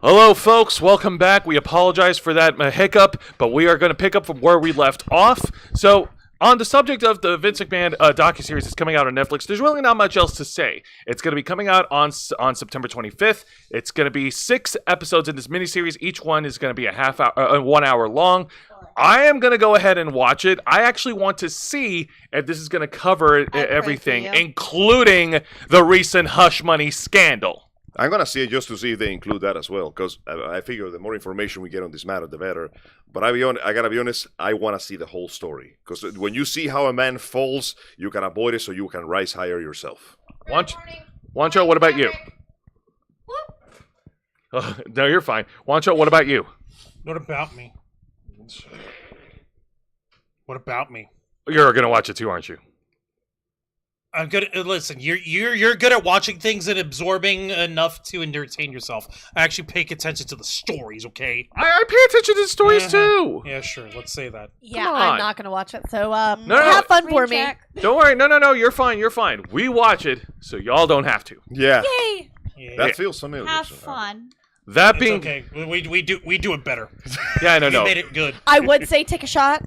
Hello, folks. Welcome back. We apologize for that hiccup, but we are going to pick up from where we left off. So, on the subject of the Vince McMahon docuseries that's coming out on Netflix, there's really not much else to say. It's going to be coming out on September 25th. It's going to be 6 episodes in this miniseries. Each one is going to be a 1 hour long. I am going to go ahead and watch it. I actually want to see if this is going to cover everything, including the recent hush money scandal. I'm going to see it just to see if they include that as well, because I figure the more information we get on this matter, the better. But I got to be honest, I want to see the whole story. Because when you see how a man falls, you can avoid it so you can rise higher yourself. Wancho, what about you? No, you're fine. Wancho, what about you? What about me? What about me? You're going to watch it too, aren't you? I'm good. Listen, you're good at watching things and absorbing enough to entertain yourself. I actually pay attention to the stories. Okay. I pay attention to the stories too. Yeah, sure. Let's say that. Yeah, I'm not gonna watch it. So No. have fun for me. Don't worry. No. You're fine. You're fine. We watch it, so y'all don't have to. Yeah. Yay! Yeah. That feels familiar. Have fun. That It's being okay. We do it better. Yeah, no. We made it good. I would say take a shot,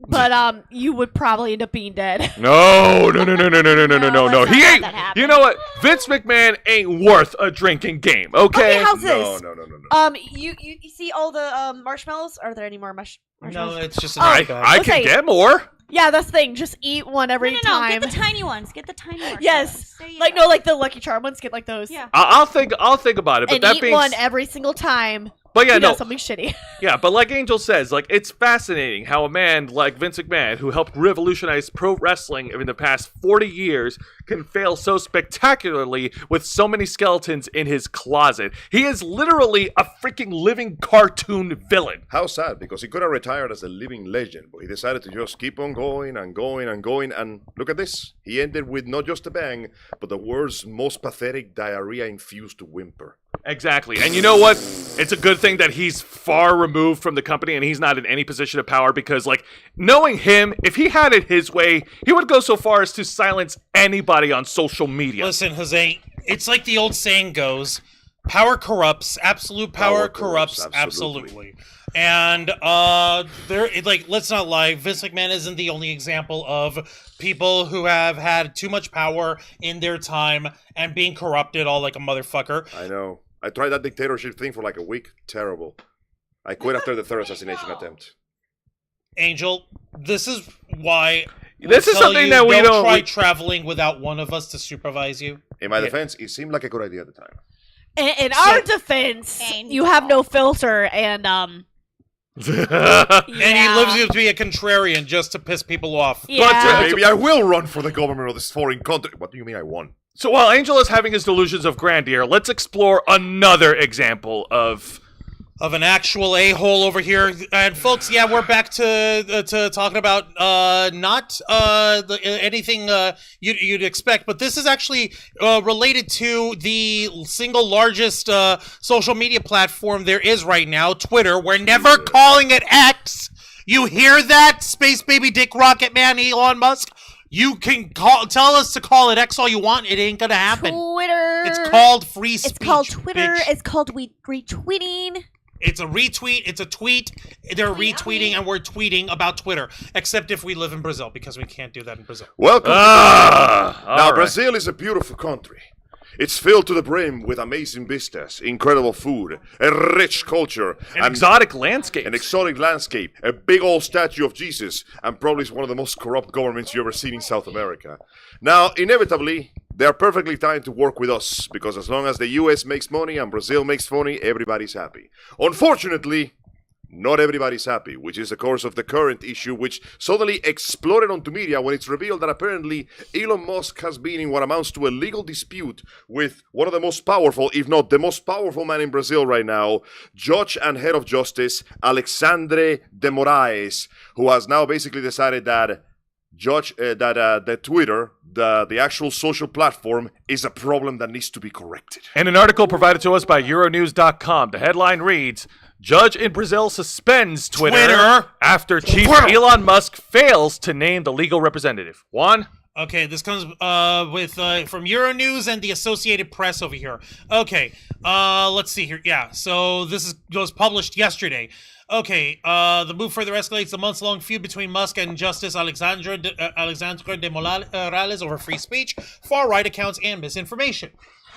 but you would probably end up being dead. No. Let's He not ain't. let that happen. You know what? Vince McMahon ain't worth a drinking game. Okay. Okay, how's this? No. You see all the marshmallows? Are there any more marshmallows? No, it's just a I bag. can Okay. get more. Yeah, that's the thing. Just eat one every No, time. get the tiny ones. Get the tiny ones. Yes, There you like go. like the Lucky Charm ones. Get like those. Yeah. I'll think about it. But And that eat being one every single time. but yeah, You no. know something shitty. Yeah, but like Angel says, like it's fascinating how a man like Vince McMahon, who helped revolutionize pro wrestling in the past 40 years, can fail so spectacularly with so many skeletons in his closet. He is literally a freaking living cartoon villain. How sad, because he could have retired as a living legend, but he decided to just keep on going and going and going, and look at this. He ended with not just a bang, but the world's most pathetic diarrhea-infused whimper. Exactly. And you know what? It's a good thing that he's far removed from the company and he's not in any position of power because, like, knowing him, if he had it his way, he would go so far as to silence anybody on social media. Listen, Jose, it's like the old saying goes, power corrupts, absolute power corrupts absolutely. And let's not lie, Vince McMahon isn't the only example of people who have had too much power in their time and being corrupted all like a motherfucker. I know. I tried that dictatorship thing for like a week. Terrible. I quit after the third assassination attempt. Angel, this is why This is tell something you, that we don't... try traveling without one of us to supervise you. In my defense, it seemed like a good idea at the time. In our defense, you have no filter, and And he lives to be a contrarian just to piss people off. Yeah. Maybe I will run for the government of this foreign country. What do you mean I won? So while Angel is having his delusions of grandeur, let's explore another example of an actual a-hole over here. And folks, yeah, we're back to talking about not anything you'd expect, but this is actually related to the single largest social media platform there is right now, Twitter. We're never calling it X. You hear that, Space Baby Dick Rocket Man Elon Musk? You can tell us to call it X all you want. It ain't gonna happen. Twitter. It's called free speech. It's called Twitter. Bitch. It's called retweeting. It's a retweet. It's a tweet. They're retweeting, and we're tweeting about Twitter. Except if we live in Brazil, because we can't do that in Brazil. Welcome. all Now, right. Brazil is a beautiful country. It's filled to the brim with amazing vistas, incredible food, a rich culture, an exotic landscape. an exotic landscape, a big old statue of Jesus, and probably one of the most corrupt governments you've ever seen in South America. Now, inevitably, they are perfectly timed to work with us, because as long as the US makes money and Brazil makes money, everybody's happy. Unfortunately, not everybody's happy, which is the course of the current issue, which suddenly exploded onto media when it's revealed that apparently Elon Musk has been in what amounts to a legal dispute with one of the most powerful, if not the most powerful man in Brazil right now, Judge and Head of Justice, Alexandre de Moraes, who has now basically decided that the Twitter, the actual social platform, is a problem that needs to be corrected. In an article provided to us by Euronews.com, the headline reads, Judge in Brazil suspends Twitter after Chief Twitter. Elon Musk fails to name the legal representative. Juan? Okay, this comes with from Euronews and the Associated Press over here. Okay, let's see here. Yeah, so this was published yesterday. Okay, the move further escalates the months-long feud between Musk and Justice Alexandra de Morales over free speech, far-right accounts, and misinformation.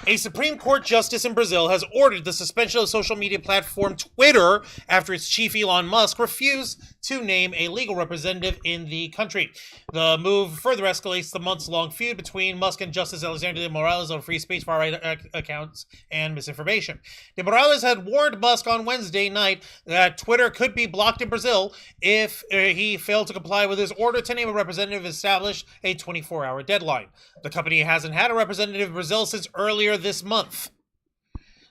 A Supreme Court justice in Brazil has ordered the suspension of social media platform Twitter after its chief Elon Musk refused to name a legal representative in the country. The move further escalates the months-long feud between Musk and Justice Alexandra de Morales on free speech, far-right accounts, and misinformation. De Morales had warned Musk on Wednesday night that Twitter could be blocked in Brazil if he failed to comply with his order to name a representative, establish a 24-hour deadline. The company hasn't had a representative in Brazil since earlier this month.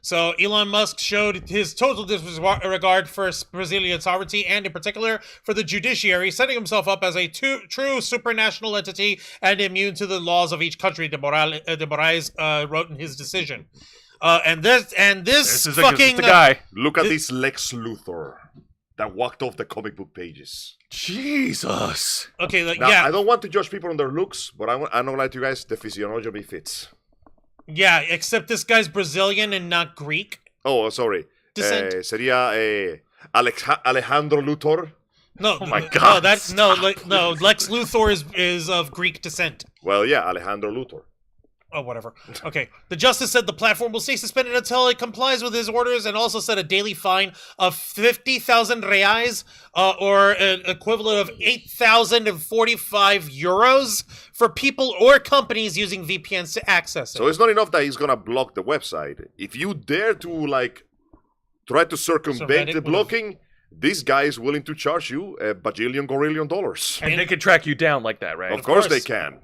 So Elon Musk showed his total disregard for Brazilian sovereignty and in particular for the judiciary, setting himself up as a true supranational entity and immune to the laws of each country, de Moraes wrote in his decision. And this This fucking is the guy. Look at this Lex Luthor that walked off the comic book pages. Jesus. Okay, Now, yeah. I don't want to judge people on their looks, but I'm not gonna lie to you guys, the physiognomy fits. Yeah, except this guy's Brazilian and not Greek. Oh, sorry. Descent. Sería Alejandro Luthor. No, Oh my God. no, Lex Luthor is of Greek descent. Well, yeah, Alejandro Luthor. Oh, whatever. Okay. The justice said the platform will stay suspended until it complies with his orders and also set a daily fine of 50,000 reais, or an equivalent of 8,045 euros for people or companies using VPNs to access it. So it's not enough that he's gonna block the website. If you dare to try to circumvent the blocking, this guy is willing to charge you a bajillion gorillion dollars. And they can track you down like that, right? Of course course. they can.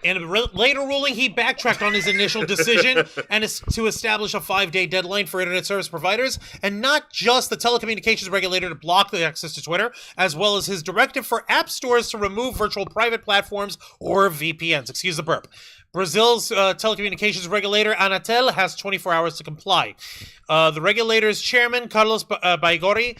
In a later ruling, he backtracked on his initial decision and is to establish a 5-day deadline for internet service providers, and not just the telecommunications regulator to block the access to Twitter, as well as his directive for app stores to remove virtual private platforms or VPNs. Excuse the burp. Brazil's telecommunications regulator, Anatel, has 24 hours to comply. The regulator's chairman, Carlos Baigori,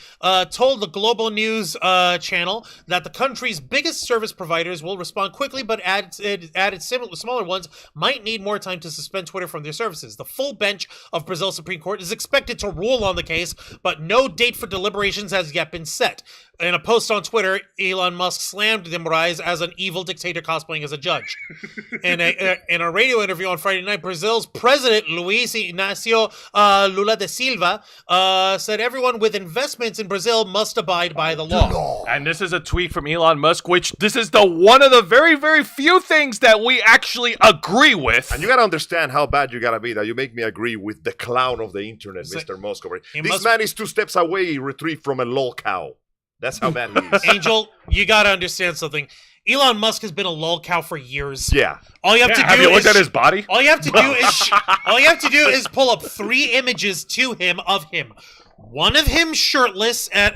told the Global News channel that the country's biggest service providers will respond quickly, but added smaller ones might need more time to suspend Twitter from their services. The full bench of Brazil's Supreme Court is expected to rule on the case, but no date for deliberations has yet been set. In a post on Twitter, Elon Musk slammed de Moraes as an evil dictator cosplaying as a judge. In a radio interview on Friday night, Brazil's president, Luiz Inácio Lula da Silva, said everyone with investments in Brazil must abide by the law. And this is a tweet from Elon Musk, which this is the one of the very, very few things that we actually agree with. And you gotta understand how bad you gotta be that you make me agree with the clown of the internet, Mr. Musk. This man is 2 steps away retrieved from a lol cow. That's how bad he is. Angel, you gotta understand something. Elon Musk has been a lol cow for years. Yeah. All you have to do have you is looked at his body? All you have to do is pull up 3 images to him of him. One of him shirtless at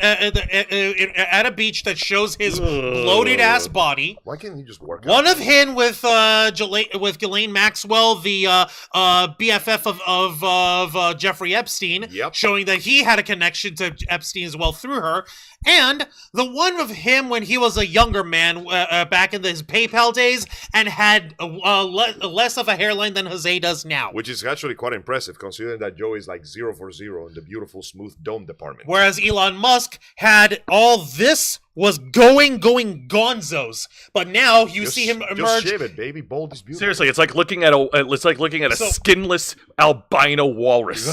a beach that shows his bloated ass body. Why can't he just work One out? of him with Ghislaine Maxwell, the BFF of Jeffrey Epstein, Yep. showing that he had a connection to Epstein as well through her. And the one of him when he was a younger man back in his PayPal days and had less of a hairline than Jose does now. Which is actually quite impressive considering that Joe is like 0 for 0 in the beautiful smooth dome department. Whereas Elon Musk had all this was going gonzos, but now you see him emerge. Just shave it, baby. Bold is beautiful. Seriously, it's like looking at a skinless albino walrus.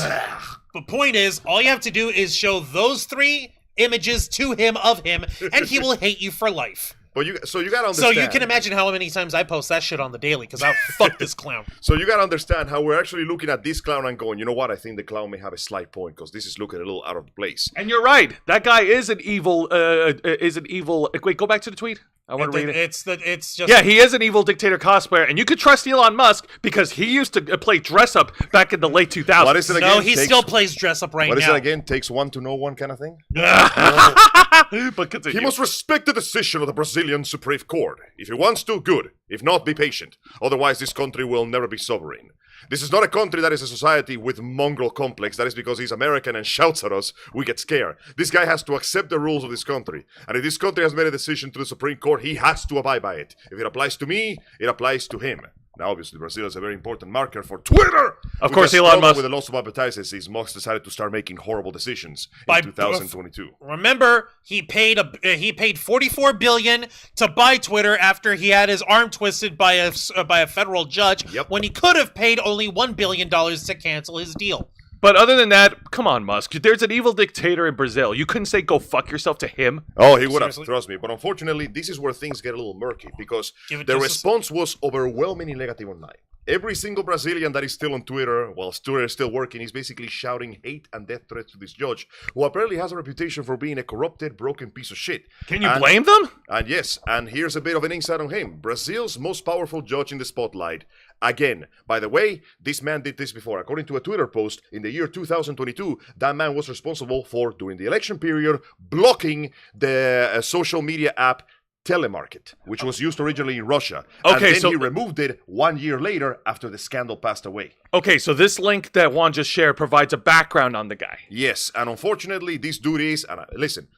The point is, all you have to do is show those 3 images to him of him, and he will hate you for life. But you gotta understand. So you can imagine how many times I post that shit on the daily, because I fuck this clown. So you gotta understand how we're actually looking at this clown and going, you know what? I think the clown may have a slight point because this is looking a little out of place. And you're right. That guy is an evil. Wait, go back to the tweet. I want to read it. It's just Yeah, he is an evil dictator cosplayer, and you could trust Elon Musk because he used to play dress up back in the late 2000s. What is it again? No, he still plays dress up right now. What is it again? Takes one to know one kind of thing? But continue. He must respect the decision of the Brazilian Supreme Court. If he wants to, good. If not, be patient. Otherwise, this country will never be sovereign. This is not a country that is a society with mongrel complex. That is because he's American and shouts at us, we get scared. This guy has to accept the rules of this country. And if this country has made a decision to the Supreme Court, he has to abide by it. If it applies to me, it applies to him. Now, obviously, Brazil is a very important marker for Twitter. Of course, Elon Musk. With the loss of advertisers, Musk decided to start making horrible decisions By- in 2022. Remember, he paid $44 billion to buy Twitter after he had his arm twisted by a federal judge. Yep. When he could have paid only $1 billion to cancel his deal. But other than that, come on, Musk. There's an evil dictator in Brazil. You couldn't say go fuck yourself to him. Oh, he would have, Seriously? trust me. But unfortunately, this is where things get a little murky because Give it the just a response was overwhelmingly negative online. Every single Brazilian that is still on Twitter, while Twitter is still working, is basically shouting hate and death threats to this judge, who apparently has a reputation for being a corrupted, broken piece of shit. Can you blame them? And yes, and here's a bit of an insight on him. Brazil's most powerful judge in the spotlight. Again, by the way, this man did this before. According to a Twitter post, in the year 2022, that man was responsible for, during the election period, blocking the social media app Telemarket, which was used originally in Russia. Okay, and then so he removed it 1 year later after the scandal passed away. Okay, so this link that Juan just shared provides a background on the guy. Yes, and unfortunately, this dude is... And listen,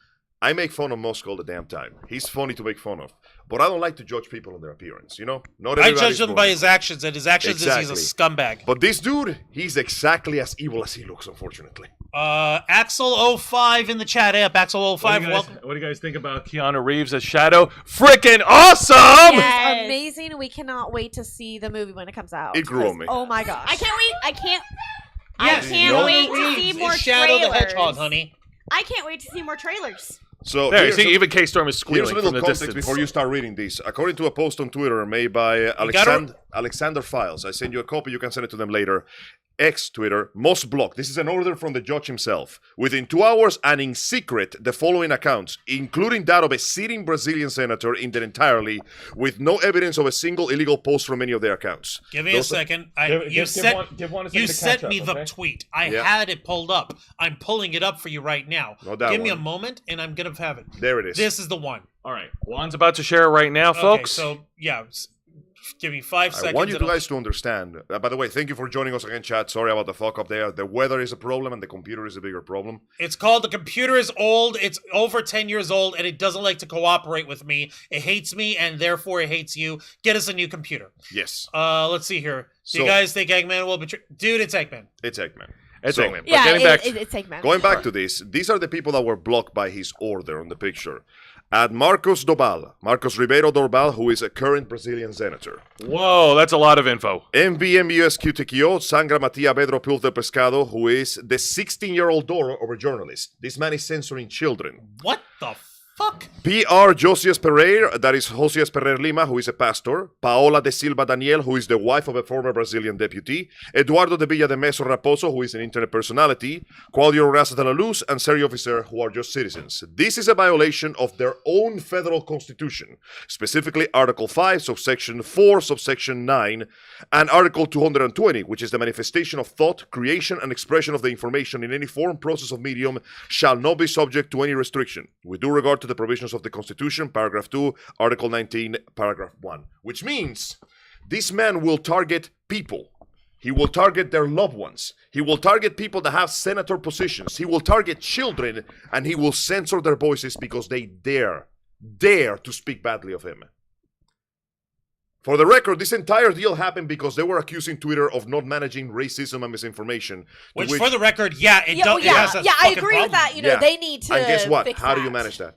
I make fun of Musk all the damn time. He's funny to make fun of. But I don't like to judge people on their appearance, you know? Not I everybody's judge him by his actions, and his actions is he's a scumbag. But this dude, he's exactly as evil as he looks, unfortunately. Axel05 in the chat. Hey, up, Axel05. Welcome. What do you guys think about Keanu Reeves as Shadow? Freaking awesome! Yes. Amazing. We cannot wait to see the movie when it comes out. It grew on me. Oh my gosh. I can't wait. Yes, I can't Keanu wait to Reeves see is more Shadow trailers. the Hedgehog, honey. I can't wait to see more trailers. So There, you here's see, a- even K-Storm is Here's a squealing little from the context distance. before you start reading this. According to a post on Twitter made by Alexander Files, I send you a copy, you can send it to them later. Twitter, must block. This is an order from the judge himself. Within 2 hours and in secret, the following accounts, including that of a sitting Brazilian senator in their entirely, with no evidence of a single illegal post from any of their accounts. Give me a second. You sent me the tweet. I had it pulled up. I'm pulling it up for you right now. No, that Give me a one. moment, and I'm going to have it. There it is. This is the one. All right, Juan's about to share it right now, folks. Okay, so, yeah. Give me 5 seconds. I want you and I'll- guys to understand. By the way, thank you for joining us again, chat. Sorry about the fuck up there. The weather is a problem and the computer is a bigger problem. It's called The Computer is Old. It's over 10 years old, and it doesn't like to cooperate with me. It hates me, and therefore it hates you. Get us a new computer. Yes. Let's see here. Do you guys think Eggman will betray? Dude, it's Eggman. It's Eggman. It's So, Eggman. But Yeah, getting back, it's Eggman. Going back to this, these are the people that were blocked by his order on the picture. At Marcos Ribeiro Dorbal, who is a current Brazilian senator. whoa, that's a lot of info. MVMUSQTQO, Sangra Matia Pedro Pul de Pescado, who is the 16-year-old daughter of a journalist. This man is censoring children. What the fuck? PR Josias Pereira, that is Josias Pereira Lima, who is a pastor. Paola de Silva Daniel, who is the wife of a former Brazilian deputy. Eduardo de Villa de Meso Raposo, who is an internet personality. Claudio Raza de la Luz, and Sergio Officer, who are just citizens. This is a violation of their own federal constitution, specifically Article 5, subsection 4, subsection 9, and Article 220, which is the manifestation of thought, creation, and expression of the information in any form, process, of medium shall not be subject to any restriction. With due regard to the provisions of the Constitution, paragraph 2, Article 19, paragraph 1. Which means this man will target people. He will target their loved ones. He will target people that have senator positions. He will target children, and he will censor their voices because they dare to speak badly of him. For the record, this entire deal happened because they were accusing Twitter of not managing racism and misinformation. Which, for the record, yeah, it does. Yeah, it has a I fucking agree with problem. that. You know, Yeah. they need to. And guess what? Fix How do you that. manage that?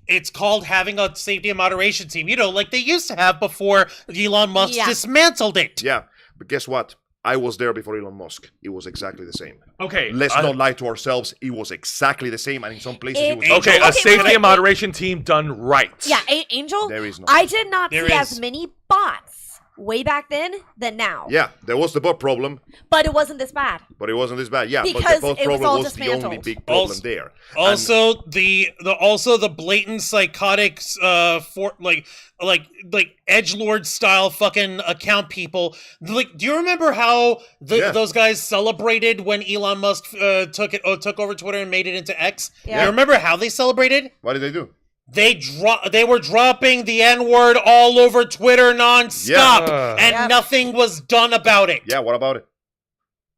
It's called having a safety and moderation team, you know, like they used to have before Elon Musk Yeah. dismantled it. Yeah, but guess what? I was there before Elon Musk. It was exactly the same. Okay, Let's not lie to ourselves. It was exactly the same, and in some places it was. Angel- Okay, a Okay, safety wait. and moderation team done right. Yeah, Angel. There is no. I did not There see is. as many bots way back then than now. Yeah, there was the bot problem, But it wasn't this bad. but it wasn't this bad. Yeah, Because but the bot it was problem all was the only dismantled. big problem Also- there. Also, the blatant psychotic, like edgelord style fucking account people. Like, do you remember how Yeah. those guys celebrated when Elon Musk took over Twitter and made it into X? Yeah. You remember how they celebrated? What did they do? They were dropping the N-word all over Twitter nonstop, and nothing was done about it. Yeah, what about it?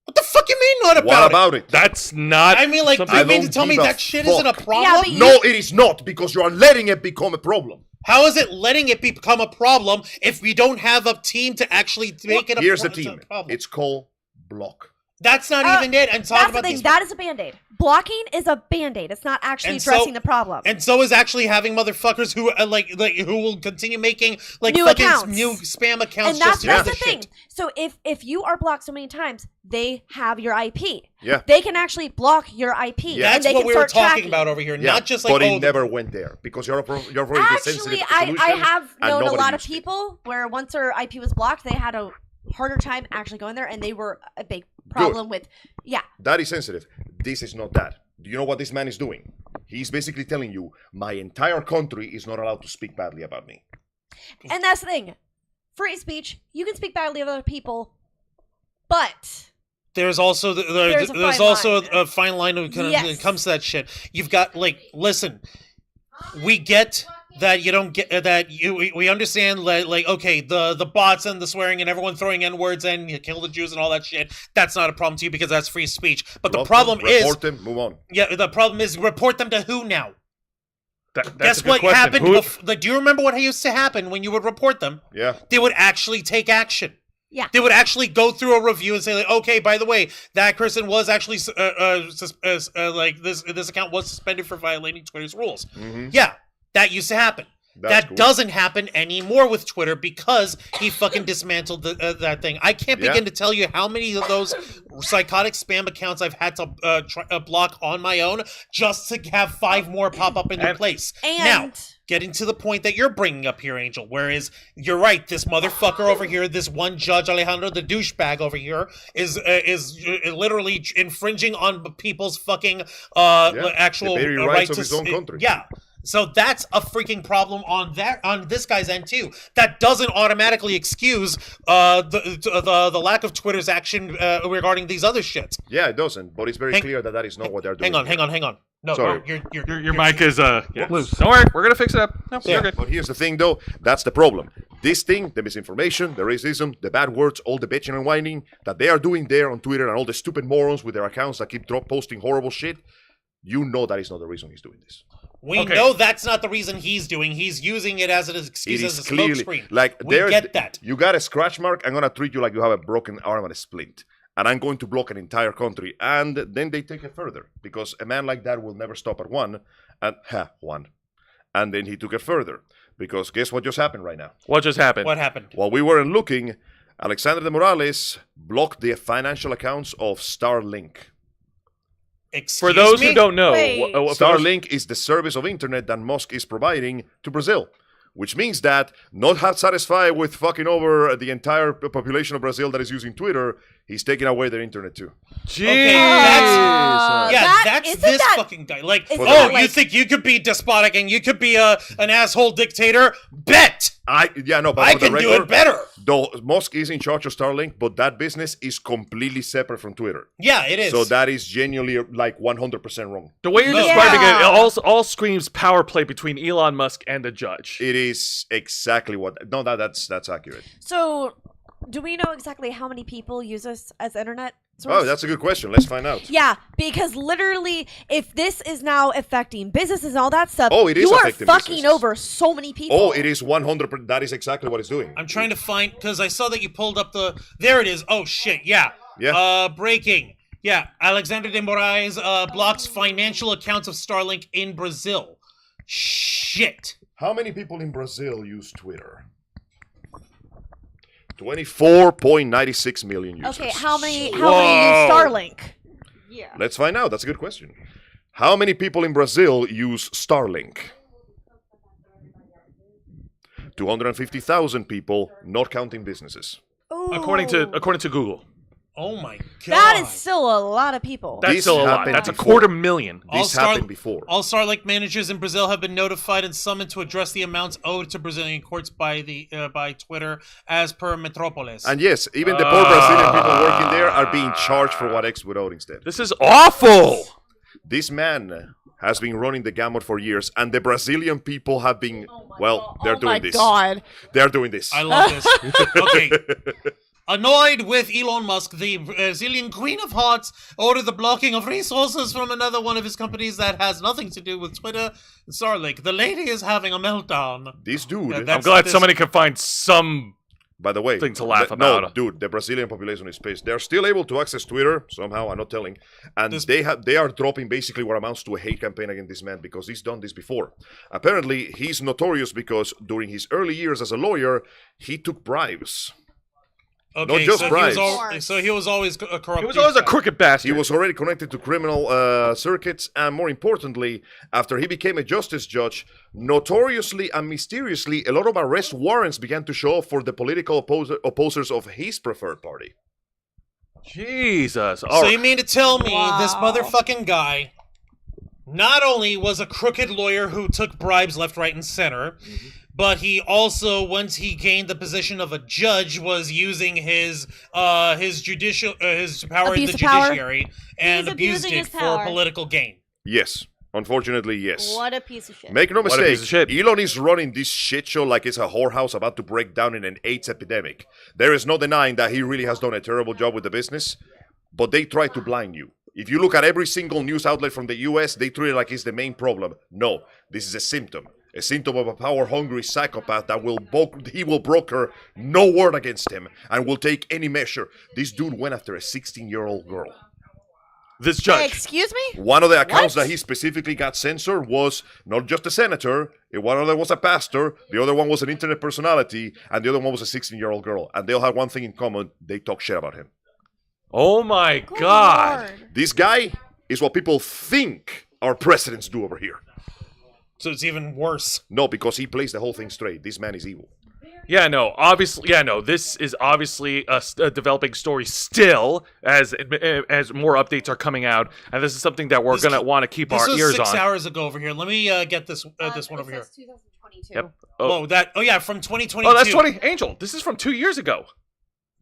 What the fuck you mean not about it? What about it? That's not. I mean, like, do you mean to tell me give a that shit fuck. isn't a problem? Yeah, but No, it is not, because you are letting it become a problem. How is it letting it become a problem if we don't have a team to actually make it a Here's the problem? team. It's called block. That's not even it. I'm talking That's the about thing. these. That is a band-aid. Blocking is a band-aid. It's not actually addressing the problem. And so is actually having motherfuckers who like who will continue making like New fucking accounts. new spam accounts. And that's just the to do thing. shit. So if you are blocked so many times, they have your IP. Yeah. They can actually block your IP. Yeah. That's and they what can we were start talking tracking. about over here. Yeah, Not just like but it never went there, because you're afraid of the sensitive Actually, I solution, have and known a nobody lot of used it. people where once their IP was blocked, they had a harder time actually going there, and they were a big problem with. Yeah. That is sensitive. This is not that. Do you know what this man is doing? He's basically telling you, my entire country is not allowed to speak badly about me. And that's the thing. Free speech, you can speak badly of other people, but there's also There's a there's fine also line. a fine line when Yes. it comes to that shit. You've got listen, we get that you don't get that we understand like okay the bots and the swearing and everyone throwing n-words and you kill the Jews and all that shit. That's not a problem to you because that's free speech. But the problem is report them, move on. Yeah, the problem is report them to who now? That's Guess a good what question. happened? Who- Do you remember what used to happen when you would report them? Yeah. They would actually take action. yeah. They would actually go through a review and say, like, okay, by the way, that person was actually like this account was suspended for violating Twitter's rules. Mm-hmm. Yeah, that used to happen. That's that cool. doesn't happen anymore with Twitter because he fucking dismantled that thing. I can't begin to tell you how many of those psychotic spam accounts I've had to block on my own just to have 5 more pop up in their place. And Now, getting to the point that you're bringing up here, Angel, whereas you're right, this motherfucker over here, this one judge, Alejandro the douchebag over here, is literally infringing on people's fucking actual the very right rights of to his own country. Yeah. So that's a freaking problem on this guy's end too. That doesn't automatically excuse the lack of Twitter's action regarding these other shits. Yeah, it doesn't, but it's very clear that is not what they're doing. Hang on. No, Sorry. your mic is loose. Don't worry, we're gonna fix it up. No, you're good. But here's the thing, though. That's the problem. This thing, the misinformation, the racism, the bad words, all the bitching and whining that they are doing there on Twitter, and all the stupid morons with their accounts that keep posting horrible shit, you know that is not the reason he's doing this. We know that's not the reason he's doing. He's using it as an excuse, It as is a clearly smokescreen. like We get that. You got a scratch mark. I'm gonna treat you like you have a broken arm and a splint, and I'm going to block an entire country. And then they take it further because a man like that will never stop at one. And then he took it further because guess what just happened right now? What just happened? What happened? While we weren't looking, Alexander de Morales blocked the financial accounts of Starlink. Excuse For those me? who don't know, Wait. Starlink is the service of internet that Musk is providing to Brazil, which means that not satisfied with fucking over the entire population of Brazil that is using Twitter, he's taking away their internet too. Jeez. Okay, that's this fucking guy. Like, isn't oh, that you like- think you could be despotic and you could be an asshole dictator? Bet But I for the can do record, it better. Though Musk is in charge of Starlink, but that business is completely separate from Twitter. Yeah, it is. So that is genuinely like 100% wrong. The way you're Yeah. describing it all screams power play between Elon Musk and the judge. It is exactly what. No, that's accurate. So, do we know exactly how many people use us as internet source? Oh, that's a good question. Let's find out. Yeah, because literally, if this is now affecting businesses and all that stuff, Oh, it is you are affecting fucking businesses. over so many people. Oh, it is 100%. That is exactly what it's doing. I'm trying to find because I saw that you pulled up the. There it is. Oh shit! Yeah. Yeah. Breaking. Yeah. Alexander de Moraes blocks financial accounts of Starlink in Brazil. Shit. How many people in Brazil use Twitter? 24.96 million users. Okay, how many use Whoa. Starlink? Yeah. Let's find out. That's a good question. How many people in Brazil use Starlink? 250,000 people, not counting businesses. According to Google. Oh my god. That is still a lot of people. That's This still a lot. happened That's before. 250,000. This happened before. All Starlink managers in Brazil have been notified and summoned to address the amounts owed to Brazilian courts by Twitter, as per Metropolis. And yes, even the poor Brazilian people working there are being charged for what X would owe instead. This is awful. This man has been running the gamut for years, and the Brazilian people have been, they're doing this. God. They're doing this. I love this. Okay. Annoyed with Elon Musk, the Brazilian Queen of Hearts ordered the blocking of resources from another one of his companies that has nothing to do with Twitter, Starlink. The lady is having a meltdown. This dude, I'm glad somebody can find some. by the way, thing to laugh no, about. dude, the Brazilian population is pissed. They're still able to access Twitter somehow. I'm not telling, and they are dropping basically what amounts to a hate campaign against this man because he's done this before. Apparently, he's notorious because during his early years as a lawyer, he took bribes. Okay, Not just so bribes. He was always a corrupt. He was always a crooked bastard. He was already connected to criminal circuits, and more importantly, after he became a justice judge, notoriously and mysteriously, a lot of arrest warrants began to show up for the political opposers of his preferred party. Jesus. So you mean to tell me this motherfucking guy not only was a crooked lawyer who took bribes left, right, and center, but he also, once he gained the position of a judge, was using his power Abuse in the of power. judiciary and He's abused abusing it his for power. political gain. Yes. Unfortunately, yes. What a piece of shit. Make no What a piece mistake, of shit. Elon is running this shit show like it's a whorehouse about to break down in an AIDS epidemic. There is no denying that he really has done a terrible job with the business, but they try to blind you. If you look at every single news outlet from the US, they treat it like it's the main problem. No, this is a symptom of a power-hungry psychopath that he will broker no word against him and will take any measure. This dude went after a 16-year-old girl. This judge. Excuse me? One of the accounts that he specifically got censored was not just a senator, one of them was a pastor, the other one was an internet personality, and the other one was a 16-year-old girl. And they all had one thing in common, they talk shit about him. Oh my God. Lord. This guy is what people think our presidents do over here. So it's even worse. No, because he plays the whole thing straight. This man is evil. Yeah, no, obviously, this is obviously a developing story still as more updates are coming out, and this is something that we're going to want to keep our This ears was 6 on. hours ago over here. Let me get this one over here. 2022. Yep. Oh yeah, from 2022. Oh, that's 20. Angel, this is from 2 years ago.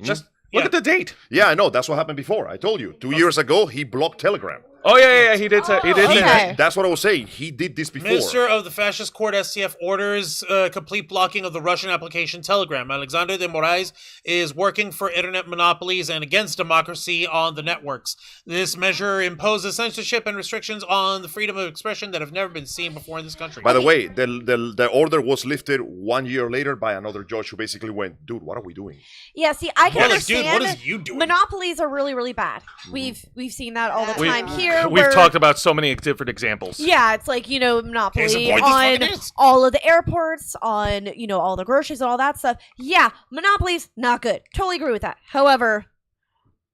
Just look Yeah. at the date. Yeah, I know. That's what happened before. I told you. 2 years ago, he blocked Telegram. Oh, yeah, he did say, he did say that. Okay. That's what I was saying. He did this before. Minister of the Fascist Court STF orders complete blocking of the Russian application Telegram. Alexander de Moraes is working for internet monopolies and against democracy on the networks. This measure imposes censorship and restrictions on the freedom of expression that have never been seen before in this country. By the way, the order was lifted 1 year later by another judge who basically went, dude, what are we doing? Yeah, see, I can Well, like, understand. dude, what is you doing? Monopolies are really, really bad. We've seen that all the time here. We've where- talked about so many different examples. Yeah, it's like, Case in monopoly point, this on fucking is. all of the airports, on, all the groceries and all that stuff. Yeah, monopolies, not good. Totally agree with that. However,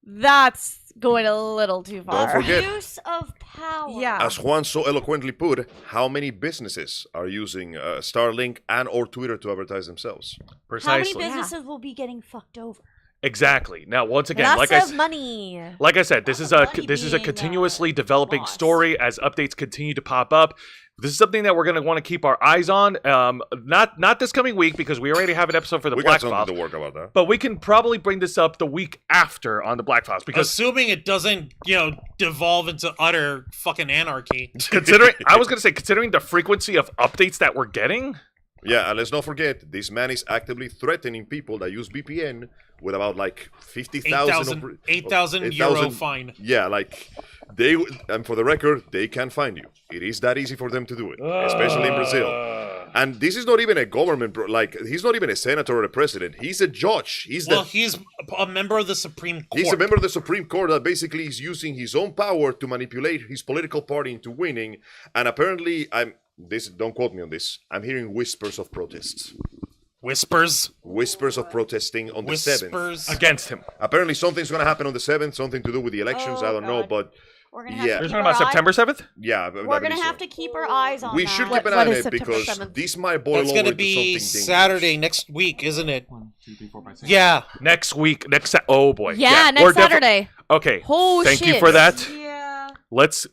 that's going a little too far. Don't forget, Use of power. Yeah. as Juan so eloquently put, how many businesses are using Starlink and or Twitter to advertise themselves? How Precisely. many businesses will be getting fucked over? Exactly. Now, once again, Lots like I of said, money. like I said, this is a money being, continuously developing lost. story as updates continue to pop up. This is something that we're going to want to keep our eyes on. Not this coming week because we already have an episode for the We Black got Files. something to work about that. But we can probably bring this up the week after on the Black Files because Assuming it doesn't, devolve into utter fucking anarchy. considering the frequency of updates that we're getting. Yeah, and let's not forget, this man is actively threatening people that use VPN with about like 50,000 8,000 euro fine. Yeah, like and for the record, they can find you. It is that easy for them to do it, especially in Brazil. And this is not even a government, he's not even a senator or a president. He's a judge. He's a member of the Supreme Court. He's a member of the Supreme Court that basically is using his own power to manipulate his political party into winning. And apparently, don't quote me on this, I'm hearing whispers of protests. Whispers. Whispers of protesting on the 7th. Whispers. Against him. Apparently something's going to happen on the 7th, something to do with the elections, I don't know, God. but We're gonna have Yeah. to You're keep talking our about September 7th? yeah. We're gonna have to keep our eyes on We that. should What- keep an eye what on is it September because 7th? this might boil That's over gonna into be something dangerous. Saturday next week, isn't it? 1, 2, 3, 4, 5, 6. Yeah. Next week. Oh boy. Yeah, we're next Saturday. Okay. Oh, Thank you shit. for that. Yeah.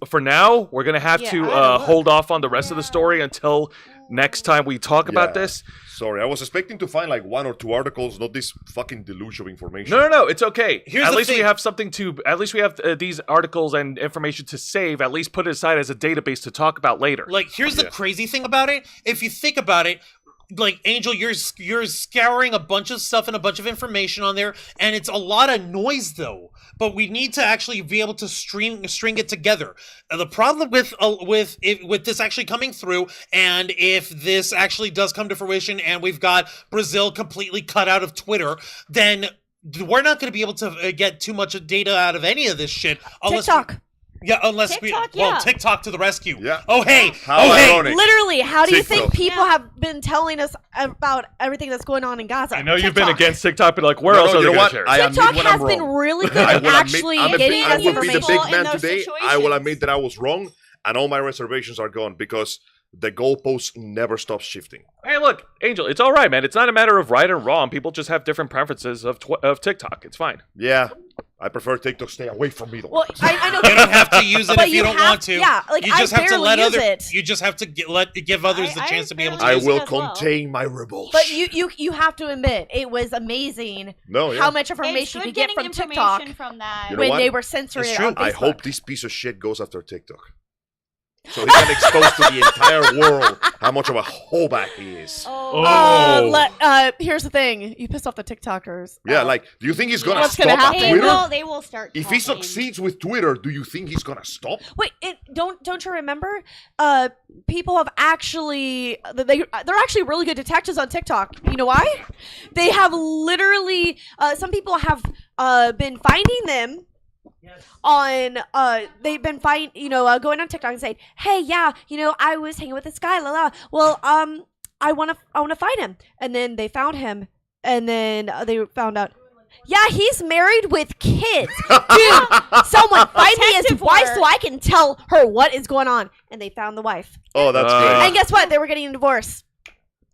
For now, we're going to have to I don't know. hold off on the rest of the story until next time we talk about Yeah. this. Sorry, I was expecting to find like 1 or 2 articles, not this fucking deluge of information. No, it's okay. Here's at the least we thing. have something to. At least we have these articles and information to save. At least put it aside as a database to talk about later. Like, here's the crazy thing about it. If you think about it, like, Angel, you're scouring a bunch of stuff and a bunch of information on there, and it's a lot of noise, though. But we need to actually be able to string it together. The problem with this actually coming through, and if this actually does come to fruition, and we've got Brazil completely cut out of Twitter, then we're not going to be able to get too much data out of any of this shit. TikTok. Unless TikTok, well, yeah. TikTok to the rescue. Yeah. Oh hey, How ironic. Literally, how do you TikTok. think people Yeah. have been telling us about everything that's going on in Gaza? I know you've been TikTok. against TikTok, but like, where No, else no, are you they know going what? to share? I admit TikTok when has I'm been wrong. really good I at will admit, actually I'm a getting big, us I will be the information. big man in those today. I will situations. admit that I was wrong, and all my reservations are gone because the goalposts never stop shifting. Hey, look, Angel, it's all right, man. It's not a matter of right or wrong. People just have different preferences of TikTok. It's fine. Yeah, I prefer TikTok. Stay away from me, though. Well, I know. You don't have to use it But if you don't have- want to. Yeah, like you just I have to barely let use other. it. You just have to give others the I chance to be able to. barely I use use it. will as well. contain my rebels. But you have to admit it was amazing No, yeah. how much It's information good you get getting from information TikTok from that. You know when what? they were censoring It's it true. on Facebook. I hope this piece of shit goes after TikTok. So he can expose to the entire world how much of a holeback he is. Here's the thing: you pissed off the TikTokers. Yeah, like, do you think he's gonna What's stop gonna at happen? Twitter? They will start. If he talking. succeeds with Twitter, do you think he's gonna stop? Wait, don't you remember? People have actually they're actually really good detectives on TikTok. You know why? They have literally some people have been finding them on they've been going on TikTok and saying, "Hey, yeah, I was hanging with this guy, la la. Well, I want to find him." And then they found him, and then they found out, yeah, he's married with kids. Dude, someone find me his Detective wife work. so I can tell her what is going on. And they found the wife. Oh, that's Uh, great. And guess what? They were getting a divorce.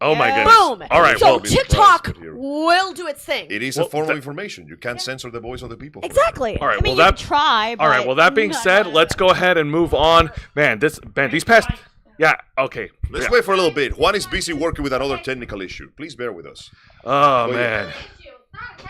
Oh my Yeah. goodness. Boom. All right, So well, be surprised TikTok to hear. will do its thing. It is Well, a form of that- information. You can't censor the voice of the people. Exactly. all right. I mean, Well, you that. can try. But All right. Well, that being said, let's go ahead and move on. Man, these past. Yeah. Okay. Let's Yeah. wait for a little bit. Juan is busy working with another technical issue. Please bear with us. Oh yeah. man.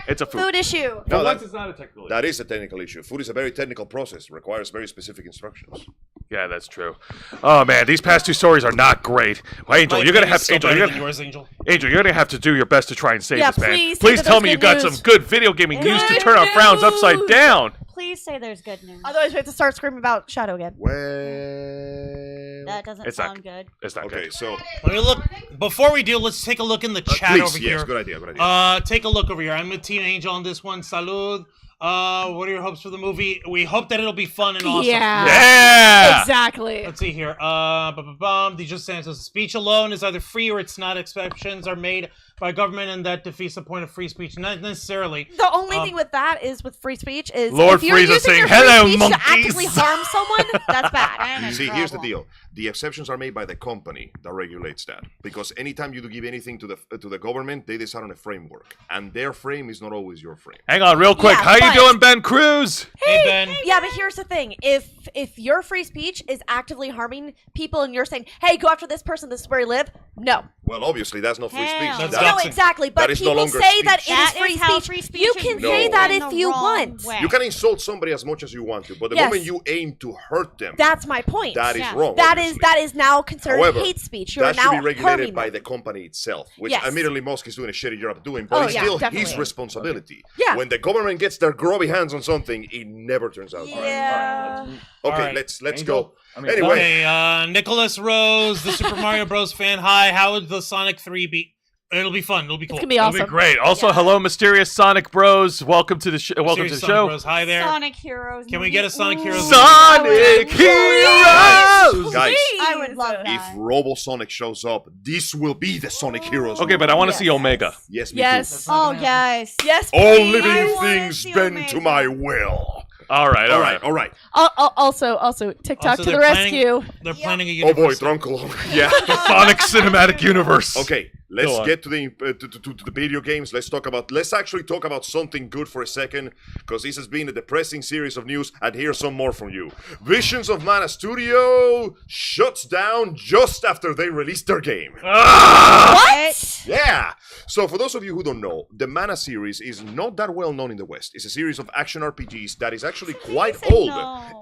It's a food. Food issue. No, it's not a technical. that is a technical issue. Food is a very technical process. Requires very specific instructions. Yeah, that's true. Oh man, these past two stories are not great. Well, Angel, My you're gonna opinion's have still Angel. better You're than gonna, yours, Angel. Angel, you're gonna have to do your best to try and save Yeah, this man. please say Please that tell there's me you good got news. some good video gaming news to Good turn our frowns upside news. down. Please say there's good news. Otherwise, we have to start screaming about Shadow again. Well, That doesn't It's not- sound good. It's not okay. good. So Let me look. Before we do, let's take a look in the chat please, over yes, here. good idea. Good idea. Take a look over here. I'm with Team Angel on this one. Salud. What are your hopes for the movie? We hope that it'll be fun and awesome. Yeah. Exactly. Let's see here. The just says speech alone is either free or it's not. Exceptions are made by government, and that defeats the point of free speech. Not necessarily. The only thing with that is with free speech is Lord if you're Frieza using saying, your free "Hello, speech monkeys." to actively harm someone, that's bad. And You a see, here's the problem. deal. The exceptions are made by the company that regulates that. Because anytime you do give anything to the government, they decide on a framework, and their frame is not always your frame. Hang on, real quick. Yeah, How you but- doing, Ben Cruz? Hey, Ben. Yeah, but here's the thing: if your free speech is actively harming people, and you're saying, "Hey, go after this person. This is where he live," no. Well, obviously, that's not free Hell speech. That's That- No, exactly. But that is no people longer say that speech. it is That free is how speech. free speech You is can No. say that in if the you wrong want. way. You can insult somebody as much as you want to, but the Yes. moment you aim to hurt them, That's my point. that is Yeah. wrong. That obviously. is now considered However, hate speech. You are that should now be regulated harming by them. the company itself, which Yes. admittedly Musk is doing a shitty job of doing, but Oh, it's yeah, still his definitely. responsibility. Yeah. When the government gets their grubby hands on something, it never turns out right. Yeah. Okay, Alright. let's Angel, go. I mean, Anyway, Okay, Nicholas Rose, the Super Mario Bros. Fan. Hi, how would the Sonic 3 be? It'll be fun. It'll be cool. It's gonna be That'll awesome. be great. Also, Yeah. hello, mysterious Sonic Bros. Welcome to the welcome to Serious the Sonic show. Bros. Hi there. Sonic Heroes. Can we movie. get a Sonic Heroes Ooh. movie? Sonic Heroes. guys, I would love if that. Robosonic shows up, this will be the Sonic Heroes. Okay, but I want to Yes. see Omega. Yes, me Yes. too. Oh yes. Yes. All please. living I wanna things see bend Omega. to my will. All right, All right, all right. Also, TikTok Also, to the they're planning- rescue. They're planning a Oh boy, universe. Drunkle. Yeah, the Sonic Cinematic Universe. Okay, let's Go on. get to the video games. Let's actually talk about something good for a second, because this has been a depressing series of news, and here's some more from you. Visions of Mana Studio shuts down just after they released their game. What? Yeah! So for those of you who don't know, the Mana series is not that well known in the West. It's a series of action RPGs that is actually quite old.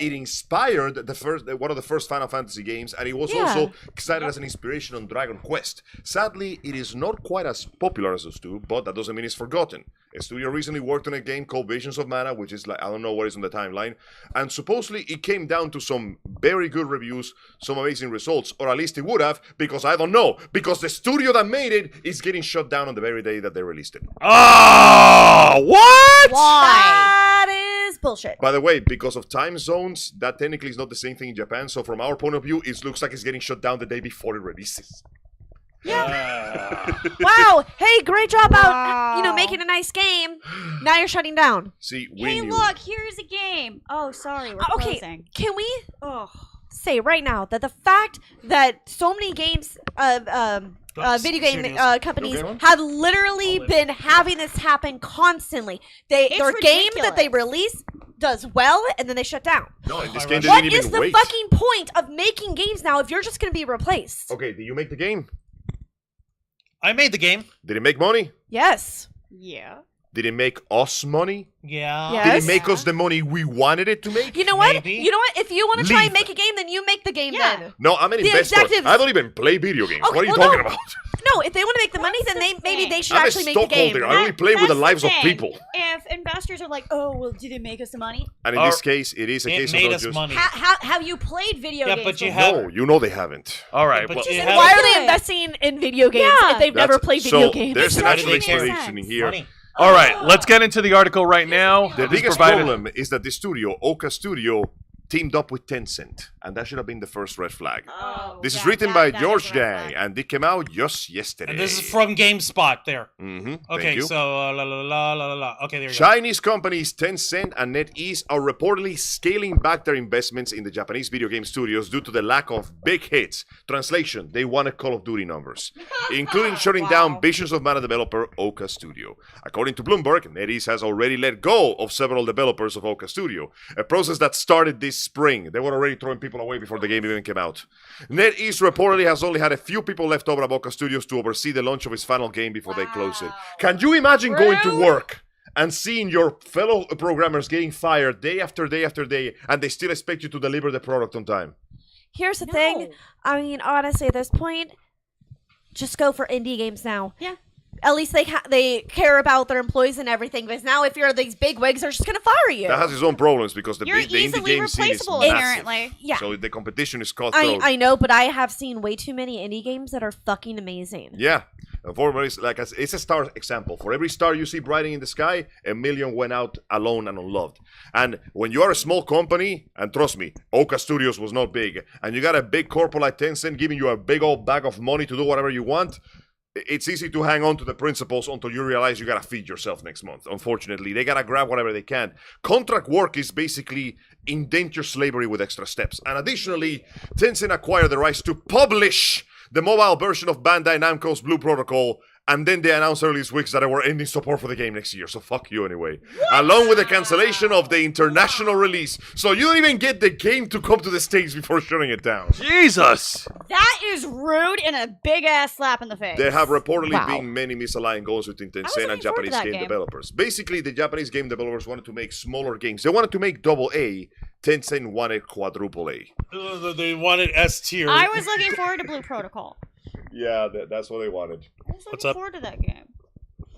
It inspired one of the first Final Fantasy games, and it was also cited as an inspiration on Dragon Quest. Sadly, it is not quite as popular as those two, but that doesn't mean it's forgotten. A studio recently worked on a game called Visions of Mana, which is like, I don't know what is on the timeline, and supposedly it came down to some very good reviews, some amazing results, or at least it would have, because I don't know, because the studio that made it is getting shut down on the very day that they released it. Oh, what? That is bullshit. By the way, because of time zones, that technically is not the same thing in Japan, so from our point of view, it looks like it's getting shut down the day before it releases. Wow. Hey, great job out, making a nice game. Now you're shutting down. See, we Hey, knew. look, here's a game. Oh, sorry, we're Okay, closing. can we say right now that the fact that so many games, video game Studios. companies Okay. have literally been having this happen constantly. Their game that they ridiculous. release does well, and then they shut down. No, in this game, they What didn't is even the wait. fucking point of making games now if you're just going to be replaced? Okay, did you make the game? I made the game. Did it make money? Yes. Yeah. Did it make us money? Yeah. Yeah. Did Yes. it make us the money we wanted it to make? You know what? Maybe. You know what? If you want to try and Leave. make a game, then you make the game Yeah. then. No, I'm an The investor. executives- I don't even play video games. Okay, What are you well, talking no. about? No, if they want to make the money, then That's the maybe thing. they should I'm a actually make the game. stockholder. I only play with the That's lives of thing. people. If investors are like, oh, well, did it make us the money? And in Our- this case, it is a It case made of us just... money. Have you played video Yeah, games? but you before? have- No, you know they haven't. All right. But Well, you Just have- Why are they Good. investing in video games Yeah. if they've never played video so games? there's an Why do actual they care? explanation in here. Money. all right. Let's get into the article right now. The It is biggest provided- problem is that the studio, Oka Studio, teamed up with Tencent, and that should have been the first red flag. Oh, This is that- written that- by that George is a red Dang, flag. and it came out just yesterday. And this is from GameSpot there. Mm-hmm. Okay, Thank you. so la la la la la la. Okay, there you go. Chinese companies Tencent and NetEase are reportedly scaling back their investments in the Japanese video game studios due to the lack of big hits. Translation, they wanted Call of Duty numbers, including shutting down Visions of Mana developer Oka Studio. According to Bloomberg, NetEase has already let go of several developers of Oka Studio, a process that started this spring. They were already throwing people away before the game even came out. NetEase reportedly has only had a few people left over at Oka Studios to oversee the launch of its final game before they close it. Can you imagine going to work and seeing your fellow programmers getting fired day after day after day, and they still expect you to deliver the product on time? Here's the thing. I mean, honestly, at this point, just go for indie games now. Yeah. At least they care about their employees and everything. Because now, if you're these big wigs, they're just gonna fire you. That has its own problems because the You're indie easily game scene is replaceable, massive. apparently. Yeah. So the competition is cutthroat. I know, but I have seen way too many indie games that are fucking amazing. Yeah. It's a star example. For every star you see brightening in the sky, a million went out alone and unloved. And when you are a small company, and trust me, Oka Studios was not big, and you got a big corporate like Tencent giving you a big old bag of money to do whatever you want, it's easy to hang on to the principles until you realize you gotta feed yourself next month. Unfortunately, they gotta grab whatever they can. Contract work is basically indentured slavery with extra steps. And additionally, Tencent acquired the rights to publish the mobile version of Bandai Namco's Blue Protocol, and then they announced earlier this week that they were ending support for the game next year. So fuck you anyway. Along with the cancellation of the international release. So you don't even get the game to come to the States before shutting it down. Jesus. That is rude and a big ass slap in the face. There have reportedly Wow. been many misaligned goals between Tencent looking and forward to Japanese that game game. developers. Basically, the Japanese game developers wanted to make smaller games. They wanted to make double A. Tencent wanted quadruple A. They wanted S tier. I was looking forward to Blue Protocol. Yeah, that's what they wanted. I was What's looking up? forward to that game.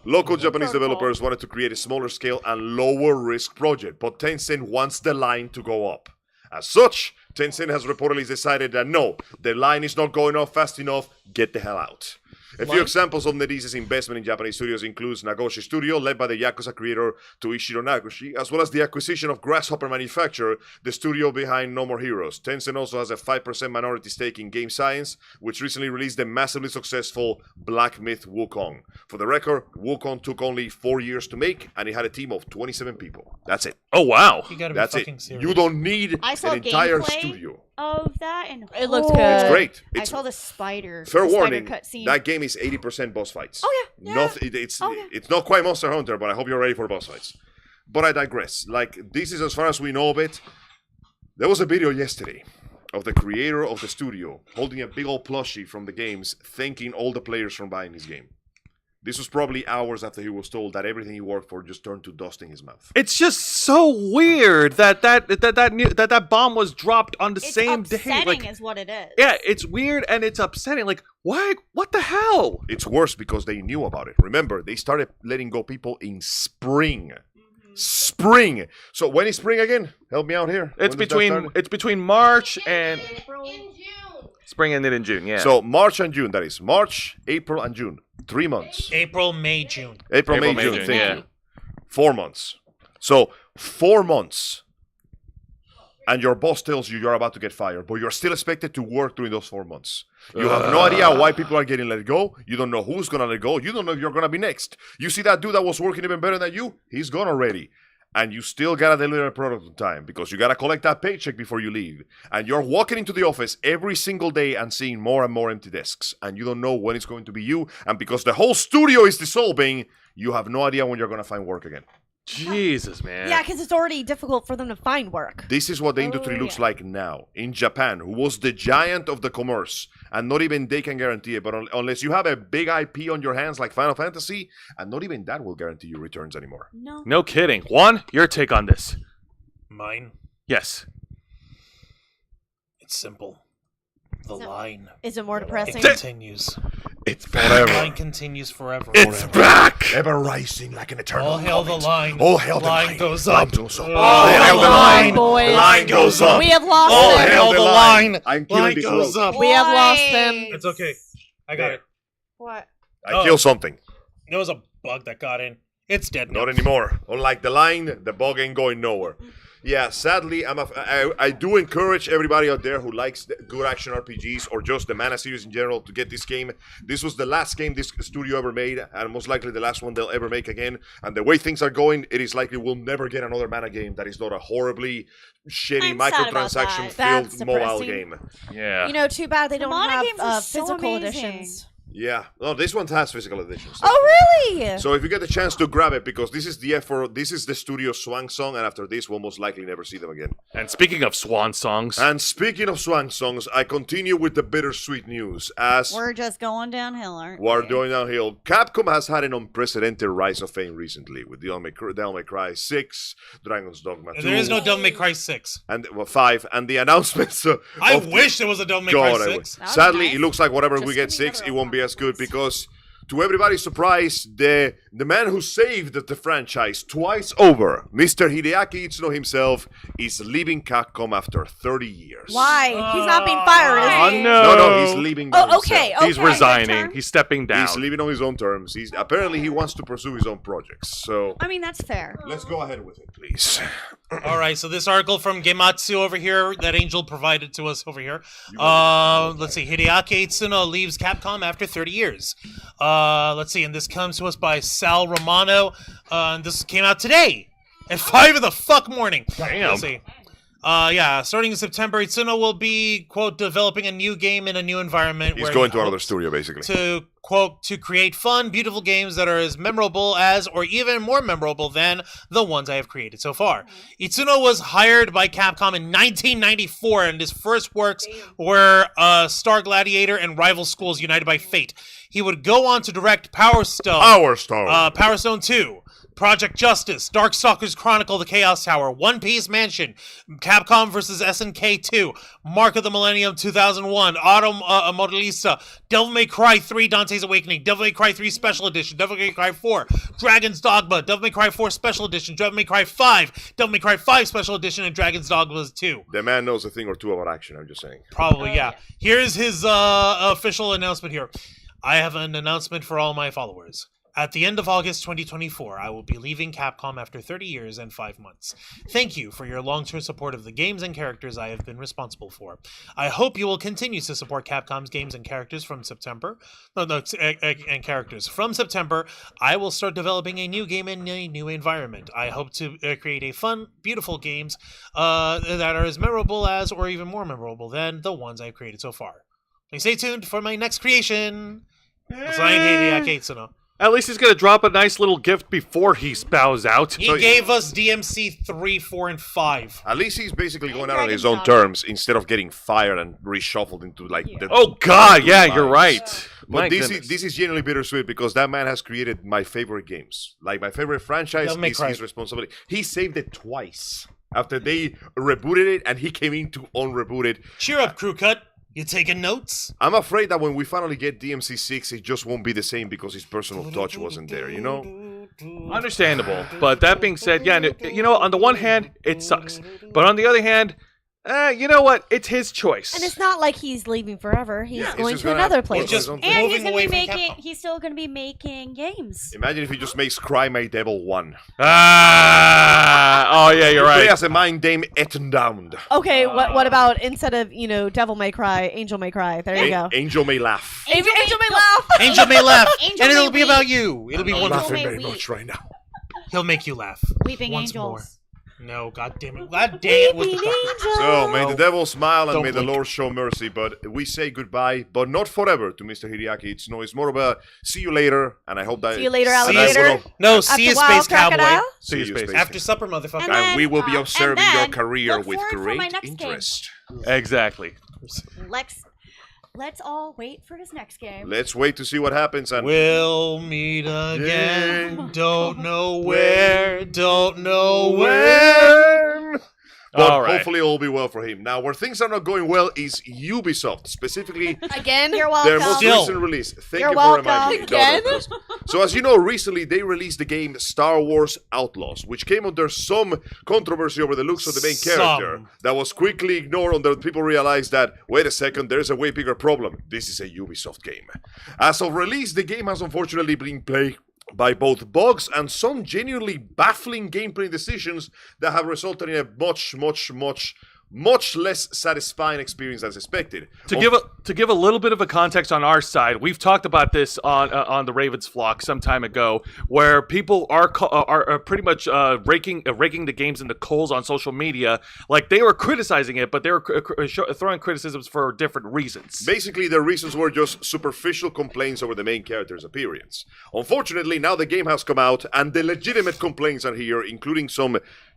Local Japanese Protocol. developers wanted to create a smaller scale and lower risk project, but Tencent wants the line to go up. As such, Tencent has reportedly decided that no, the line is not going up fast enough, get the hell out. A few examples of NetEase's investment in Japanese studios includes Nagoshi Studio, led by the Yakuza creator Toishiro Nagoshi, as well as the acquisition of Grasshopper Manufacture, the studio behind No More Heroes. Tencent also has a 5% minority stake in Game Science, which recently released the massively successful Black Myth Wukong. For the record, Wukong took only 4 years to make, and it had a team of 27 people. That's it. Oh wow. You gotta be That's fucking it. serious. You don't need I saw an entire gameplay. studio. of that, and It looks oh, good. It's great. I It's saw the spider. fair the warning. Spider cutscene. That game is 80% boss fights. Oh, yeah. It's not quite Monster Hunter, but I hope you're ready for boss fights. But I digress. Like, this is as far as we know of it. There was a video yesterday of the creator of the studio holding a big old plushie from the games, thanking all the players from buying his game. This was probably hours after he was told that everything he worked for just turned to dust in his mouth. It's just so weird that bomb was dropped on the same day. Upsetting is what it is. Yeah, it's weird and it's upsetting. Like, why? What the hell? It's worse because they knew about it. Remember, they started letting go people in spring. Spring. So when is spring again? Help me out here. It's between March and spring ended in June. Yeah. So March and June. That is March, April, and June. 3 months. April, May, June. April, May, June. Thank yeah. you. 4 months. So 4 months. And your boss tells you you're about to get fired, but you're still expected to work during those 4 months. You have no idea why people are getting let go. You don't know who's going to let go. You don't know if you're going to be next. You see that dude that was working even better than you? He's gone already. And you still got to deliver a product on time because you got to collect that paycheck before you leave. And you're walking into the office every single day and seeing more and more empty desks. And you don't know when it's going to be you. And because the whole studio is dissolving, you have no idea when you're going to find work again. Jesus, man. Yeah, because it's already difficult for them to find work. This is what the industry looks like now. In Japan, who was the giant of the commerce, and not even they can guarantee it, but unless you have a big IP on your hands like Final Fantasy, and not even that will guarantee you returns anymore. No kidding. Juan, your take on this? Mine. Yes. It's simple. The line. Is it more depressing? It continues. It's The forever. line continues forever. It's back! Ever rising like an eternal All hail the moment. line. All hail the line line. goes Line up. goes up. All All hail the line. boys. The line goes up. We have lost All them. hail the line. I'm killing Line this goes road. up. We have lost them. It's okay. I got it. What? I killed something. There was a bug that got in. It's dead now. Not anymore. Unlike the line, the bug ain't going nowhere. Yeah, sadly, I do encourage everybody out there who likes good action RPGs or just the Mana series in general to get this game. This was the last game this studio ever made, and most likely the last one they'll ever make again. And the way things are going, it is likely we'll never get another Mana game that is not a horribly shitty I'm sad about microtransaction-filled That's mobile depressing. game. Yeah. You know, too bad they The don't Mana games are have so physical amazing. editions. Yeah, no, this one has physical editions. Oh, really? So if you get the chance to grab it, because this is the effort, this is the studio's swan song, and after this, we'll most likely never see them again. And speaking of swan songs, And speaking of swan songs, I continue with the bittersweet news as We're just going downhill, aren't we're we? going downhill. Capcom has had an unprecedented rise of fame recently with Devil May Cry 6, Dragon's Dogma 2, There is no Devil May Cry 6. and 5, and the announcements. I of wish there was a Devil May God, Cry I 6. wish. That would be Sadly, nice. it looks like whatever Just we get give me 6, another it won't be as good Oculus. because, to everybody's surprise, the man who saved the franchise twice over, Mr. Hideaki Itsuno himself, is leaving Capcom after 30 years. Why? He's not being fired, is he? no. No, he's leaving. by Oh, himself. okay. he's okay. resigning. He's stepping down. He's leaving on his own terms. Apparently he wants to pursue his own projects. So I mean, that's fair. let's go ahead with it, please. All right, so this article from Gematsu over here that Angel provided to us over here. Let's see. Hideaki Itsuno leaves Capcom after 30 years. Let's see, and this comes to us by Sal Romano. And this came out today at 5 in the fuck morning. Damn. Let's see. Yeah, starting in September, Itsuno will be, quote, developing a new game in a new environment. He's where going he to another hopes studio, basically. to, quote, to create fun, beautiful games that are as memorable as, or even more memorable than, the ones I have created so far. Itsuno was hired by Capcom in 1994, and his first works were Star Gladiator and Rival Schools United by Fate. He would go on to direct Power Stone. Our Star. Power Stone 2, Project Justice, Darkstalkers Chronicle, The Chaos Tower, One Piece Mansion, Capcom vs. SNK 2, Mark of the Millennium 2001, Auto Modelista, Devil May Cry 3, Dante's Awakening, Devil May Cry 3 Special Edition, Devil May Cry 4, Dragon's Dogma, Devil May Cry 4 Special Edition, Devil May Cry 5, Devil May Cry 5 Special Edition, and Dragon's Dogma 2. The man knows a thing or two about action, I'm just saying. Probably, yeah. Here's his official announcement here. I have an announcement for all my followers. At the end of August 2024, I will be leaving Capcom after 30 years and 5 months. Thank you for your long-term support of the games and characters I have been responsible for. I hope you will continue to support Capcom's games and characters from September. From September, I will start developing a new game in a new environment. I hope to create a fun, beautiful games that are as memorable as, or even more memorable than, the ones I've created so far. Please stay tuned for my next creation. Signed, Hideaki Itsuno. At least he's going to drop a nice little gift before he bows out. He gave us DMC 3, 4, and 5. At least he's basically going out on Dragon his own Dogma. terms instead of getting fired and reshuffled into like the. Oh, God, yeah, you're lines. right. But My this goodness. is genuinely bittersweet because that man has created my favorite games. Like my favorite franchise Devil May is Cry. his responsibility. He saved it twice after they rebooted it, and he came in to unreboot it. Cheer up, crew cut. You taking notes? I'm afraid that when we finally get DMC 6, it just won't be the same because his personal touch wasn't there, you know? Understandable. But that being said, yeah, you know, on the one hand, it sucks. But on the other hand, you know what? It's his choice. And it's not like he's leaving forever. He's Yeah, going just to gonna another have- place. It's just just- And moving he's gonna away be from making. Capcom. He's still gonna be making games. Imagine if he just makes Cry My Devil 1. Oh, yeah, you're Play right. as a mind dame Ettendown. Okay, what about instead of, Devil May Cry, Angel May Cry? There you go. Angel May laugh. Angel may laugh. Angel may laugh, Angel and it'll may be weep. about you. It'll be Angel wonderful. may Laughing very weep. much right now. He'll make you laugh. Weeping Once angels. No, god damn it. God damn it with the fucking... So, may the devil smile and Don't may the blink. Lord show mercy, but we say goodbye, but not forever to Mr. Hideaki Itsuno. It's more of a see you later, and I hope that... See you later, and I alligator. will- No, After see you, Wild Space Cowboy. Crocodile? See you, Space. After supper, motherfucker. And then- And we will be and observing your then career look with forward for my great next game. interest. Exactly. Let's all wait for his next game. Let's wait to see what happens, and We'll meet again. Yeah. Don't know where. Don't know when. But All right. hopefully it will be well for him. Now, where things are not going well is Ubisoft, specifically Again? You're their welcome. most Still. recent release. Thank You're you for welcome. reminding me. No, Again? no, please. So, as you know, recently they released the game Star Wars Outlaws, which came under some controversy over the looks of the main character. Some. That was quickly ignored until people realized that, wait a second, there's a way bigger problem. This is a Ubisoft game. As of release, the game has unfortunately been plagued by both bugs and some genuinely baffling gameplay decisions that have resulted in a much less satisfying experience than expected. To give a little bit of a context on our side, we've talked about this on the Ravens flock some time ago, where people are pretty much raking the games in the coals on social media. Like they were criticizing it, but they were throwing criticisms for different reasons. Basically, the reasons were just superficial complaints over the main character's appearance. Unfortunately, now the game has come out, and the legitimate complaints are here, including some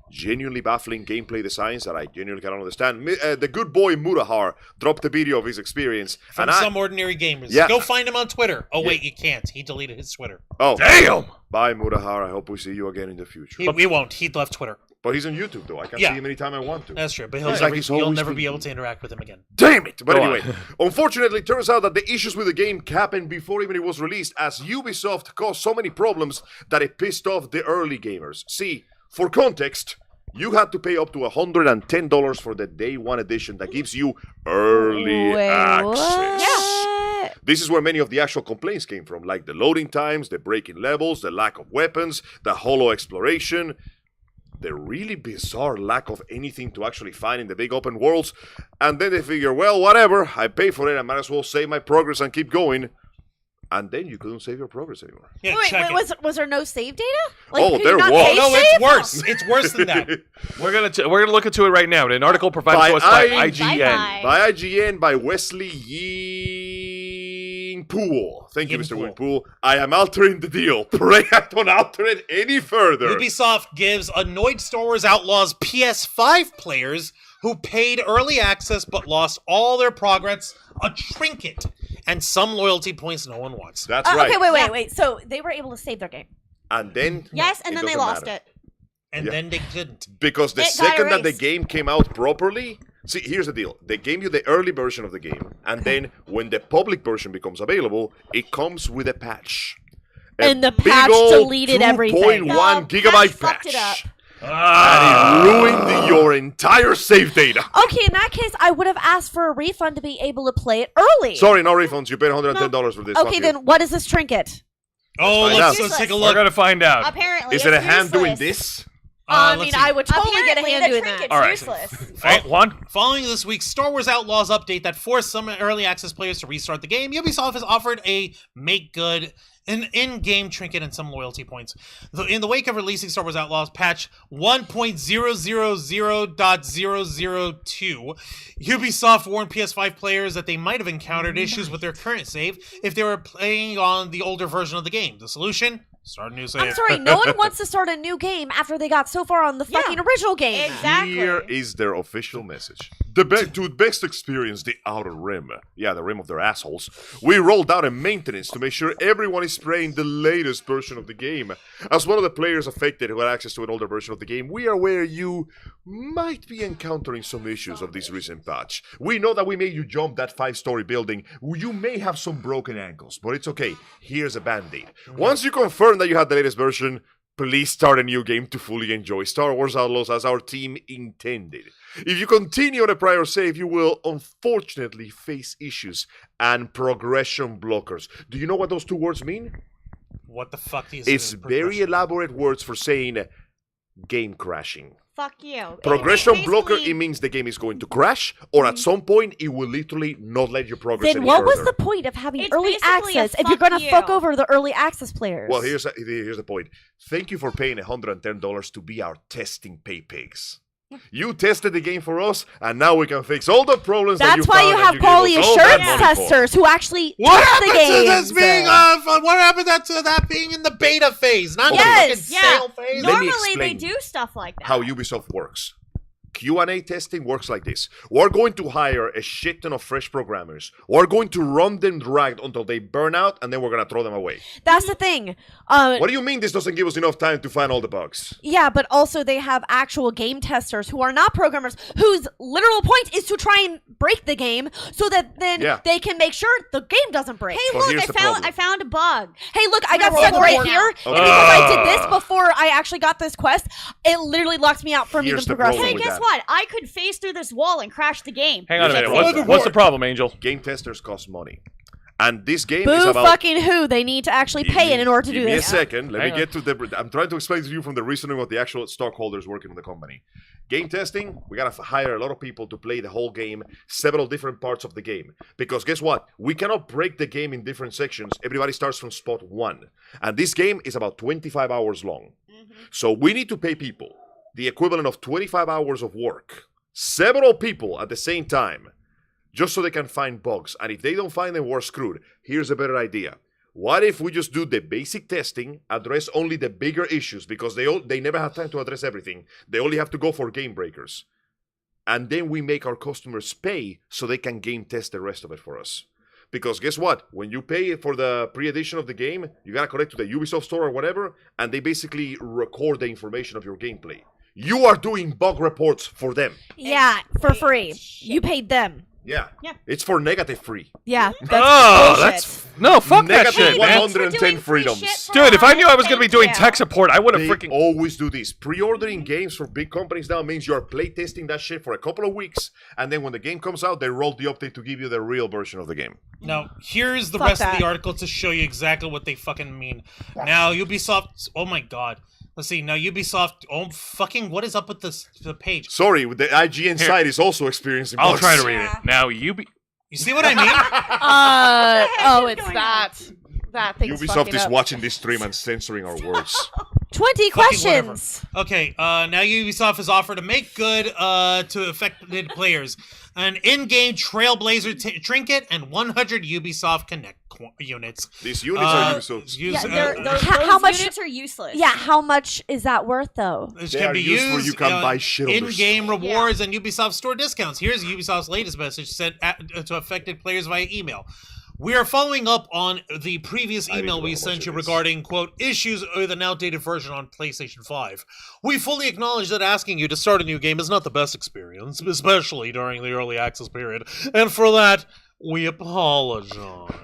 genuinely baffling gameplay designs that I genuinely cannot understand. The good boy Murahar dropped a video of his experience. From and some ordinary gamers. Yeah. Go find him on Twitter. Oh, wait, you can't. He deleted his Twitter. Oh, Damn! bye Murahar. I hope we see you again in the future. We won't. He left Twitter. But he's on YouTube, though. I can Yeah. see him anytime I want to. That's true, but It's like he's you'll always never been- be able to interact with him again. Damn it! But Go anyway, unfortunately, it turns out that the issues with the game happened before even it was released, as Ubisoft caused so many problems that it pissed off the early gamers. See, for context, you had to pay up to $110 for the Day 1 edition that gives you early Wait, access. what? This is where many of the actual complaints came from, like the loading times, the breaking levels, the lack of weapons, the hollow exploration, the really bizarre lack of anything to actually find in the big open worlds. And then they figure, well, whatever, I pay for it, I might as well save my progress and keep going. And then you couldn't save your progress anymore. Yeah, Wait, check wait, it. was there no save data? Oh, could you there not was. save No, save? it's worse. It's worse than that. We're gonna look into it right now. An article provided to us by IGN. Bye-bye. By IGN, by Wesley Ying Poole. Thank you, Ying Mr. Poole. Wing Poole. I am altering the deal. Pray I don't alter it any further. Ubisoft gives annoyed Star Wars Outlaws PS5 players who paid early access but lost all their progress a trinket and some loyalty points no one wants. That's right. Okay, wait, Yeah. wait. So they were able to save their game. And then Yes, and then they doesn't lost matter. it. And Yeah. then they didn't. Because the It got second that the erased. game came out properly, see, here's the deal. They gave you the early version of the game, and then when the public version becomes available, it comes with a patch. And the big patch old deleted everything. 2.1 The gigabyte patch fucked it up. patch. And it ruined your entire save data. Okay, in that case, I would have asked for a refund to be able to play it early. Sorry, no refunds. You paid $110 for this. Okay, fuck you. then what is this trinket? Oh, find let's out. take a We're look. gonna find out. Apparently, Is it it's a hand doing useless. this? I Let's mean, see. I would totally get a Apparently, hand the doing trinket's that. All right. useless. Hey, Juan? Following this week's Star Wars Outlaws update that forced some early access players to restart the game, Ubisoft has offered a make good, an in-game trinket, and some loyalty points. In the wake of releasing Star Wars Outlaws patch 1.000.002, Ubisoft warned PS5 players that they might have encountered issues with their current save if they were playing on the older version of the game. The solution? Start a new save. I'm sorry, no one wants to start a new game after they got so far on the fucking original game. Exactly. Here is their official message. To best experience the Outer Rim, the rim of their assholes, we rolled out a maintenance to make sure everyone is playing the latest version of the game. As one of the players affected who had access to an older version of the game, we are aware you might be encountering some issues of this recent patch. We know that we made you jump that 5-story building. You may have some broken ankles, but it's okay. Here's a band-aid. Once you confirm that you have the latest version, please start a new game to fully enjoy Star Wars Outlaws as our team intended. If you continue on a prior save, you will unfortunately face issues and progression blockers. Do you know what those two words mean? What the fuck is It's this? very elaborate words for saying game crashing. Fuck you. Progression It's blocker, basically- it means the game is going to crash, or at some point, it will literally not let you progress Then any what was further. the point of having It's early basically a access if you're fuck gonna you. fuck over the early access players? Well, here's the point. Thank you for paying $110 to be our testing pay pigs. You tested the game for us, and now we can fix all the problems that you That's why found you and have gave us quality all that assurance money for. testers who actually What test happened the to games. this being what happened to that being in the beta phase, not Yes, the yeah. fucking sale phase? Let me Normally they explain do stuff like that. How Ubisoft works. Q&A testing works like this. We're going to hire a shit ton of fresh programmers. We're going to run them dragged until they burn out, and then we're going to throw them away. That's the thing. What do you mean this doesn't give us enough time to find all the bugs? Yeah, but also they have actual game testers who are not programmers, whose literal point is to try and break the game so that then Yeah. they can make sure the game doesn't break. Hey, Well, look, here's the problem. I found a bug. Hey, look, I got roll stuck the right board here, now. and because I did this before I actually got this quest, it literally locked me out from Here's even the progressing. problem Hey, with guess that. what? I could phase through this wall and crash the game. Hang on a Here's minute. the problem. What's the problem, Angel? Game testers cost money. And this game is Boo about... fucking who? They need to actually pay it in order to Give do me this. a second. Let Hang me get to the... I'm trying to explain to you from the reasoning of the actual stockholders working in the company. Game testing, we gotta hire a lot of people to play the whole game, several different parts of the game. Because guess what? We cannot break the game in different sections. Everybody starts from spot one. And this game is about 25 hours long. So we need to pay people the equivalent of 25 hours of work. Several people at the same time. Just so they can find bugs. And if they don't find them, we're screwed. Here's a better idea. What if we just do the basic testing, address only the bigger issues, because they never have time to address everything. They only have to go for game breakers. And then we make our customers pay so they can game test the rest of it for us. Because guess what? When you pay for the pre-edition of the game, you gotta connect to the Ubisoft store or whatever, and they basically record the information of your gameplay. You are doing bug reports for them. Yeah, for free. You paid them. Yeah. Yeah. It's for negative free. Yeah, that's Oh, bullshit. that's no fuck that Negative shit, man. 110 freedoms. Dude, if I knew I was gonna be doing tech support, I would have They freaking. always do this. Pre-ordering games for big companies now means you're playtesting that shit for a couple of weeks, and then when the game comes out, they roll the update to give you the real version of the game. Now, here's the Fuck rest of that. the article to show you exactly what they fucking mean. Now, Ubisoft... Oh my god. Let's see. Now, Ubisoft... Oh, fucking... What is up with this the page? Sorry, the IGN Here. site is also experiencing I'll bugs. try to read it. Yeah. Now, you be. You see what I mean? Oh, is it's going that. That thing's Ubisoft fucking is up. watching this stream and censoring our words. 20 Fucking whatever. questions. Okay, now Ubisoft has offered to make good to affected players an in-game Trailblazer trinket and 100 Ubisoft Connect units. These units are Ubisoft's. Use, Those How much- units are useless. Yeah, how much is that worth, though? Which They can are be used used where you can buy shit on their in-game rewards and Ubisoft store discounts. Here's Ubisoft's latest message sent to affected players via email. We are following up on the previous I need email to we know sent what you it is. regarding, quote, issues with an outdated version on PlayStation 5. We fully acknowledge that asking you to start a new game is not the best experience, especially during the early access period. And for that, We apologize.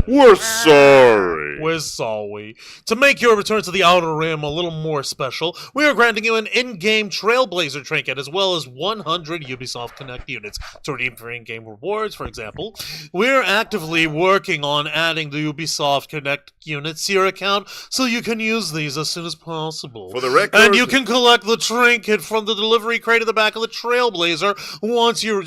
We're sorry. We're sorry. To make your return to the Outer Rim a little more special, we are granting you an in-game Trailblazer trinket as well as 100 Ubisoft Connect units to redeem for in-game rewards, for example. We're actively working on adding the Ubisoft Connect units to your account so you can use these as soon as possible. For the record, And you can collect the trinket from the delivery crate at the back of the Trailblazer once you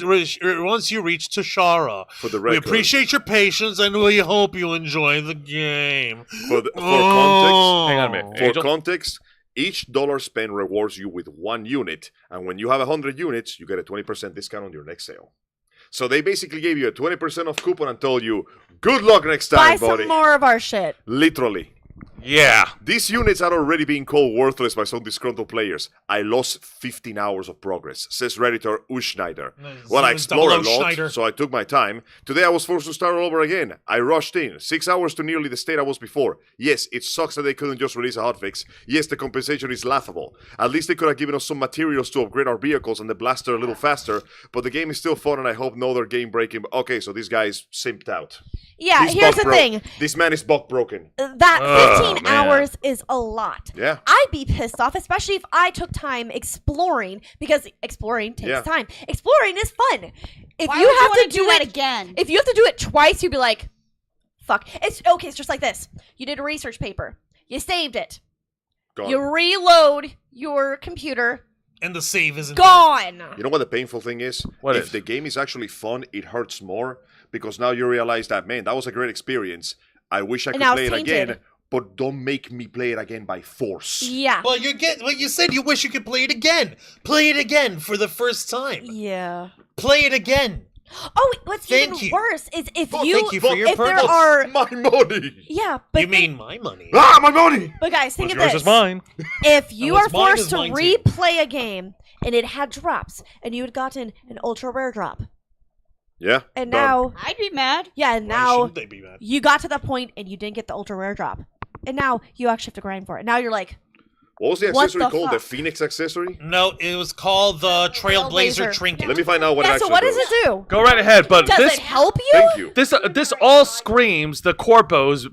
reach Tashara. For the We record, appreciate your patience and we hope you enjoy the game. for context, Hang on a minute. For Angel? context, each dollar spent rewards you with 1 unit, and when you have 100 units, you get a 20% discount on your next sale. So they basically gave you a 20% off coupon and told you, good luck next Buy time, buddy. some more of our shit. Literally. Yeah. These units are already being called worthless by some disgruntled players. I lost 15 hours of progress, says Redditor Uschneider. Well, I explored a lot, Schneider. so I took my time. Today I was forced to start all over again. I rushed in, 6 hours to nearly the state I was before. Yes, it sucks that they couldn't just release a hotfix. Yes, the compensation is laughable. At least they could have given us some materials to upgrade our vehicles and the blaster a little faster, but the game is still fun and I hope no other game breaking. Okay, so this guy is simped out. Yeah, He's here's bug the broke. thing. This man is bug broken. That 15 man. hours is a lot. Yeah. I'd be pissed off, especially if I took time exploring, because exploring takes Yeah. time. Exploring is fun. If Why you would have wanna to do that it again? if you have to do it twice, you'd be like, fuck. It's okay, it's just like this. You did a research paper. You saved it. Gone. You reload your computer. And the save isn't Gone. You know what the painful thing is? What if is? the game is actually fun, it hurts more because now you realize that, man, that was a great experience. I wish I could now play it's it again, tainted. but don't make me play it again by force. Yeah. Well, you said you wish you could play it again. Play it again for the first time. Yeah. Play it again. Oh, what's Thank even you. worse is if Oh, you, thank you for your if there purpose. are, My money! yeah, but You mean my money? Ah, my money! but guys, think What's of yours this. is mine. If you what's are mine forced is to mine too. replay a game and it had drops and you had gotten an ultra rare drop, Yeah. and done. now, I'd be mad. yeah, and Why now shouldn't they be mad? you got to that point and you didn't get the ultra rare drop, and now you actually have to grind for it. Now you're like, What was the What accessory the called? The fuck? Phoenix accessory? No, it was called the Trailblazer Trailblazer. Trinket. Let me find out what it yeah. actually So what does does. it do? Go right ahead, but Does this it help you? Thank you. this all screams the corpos,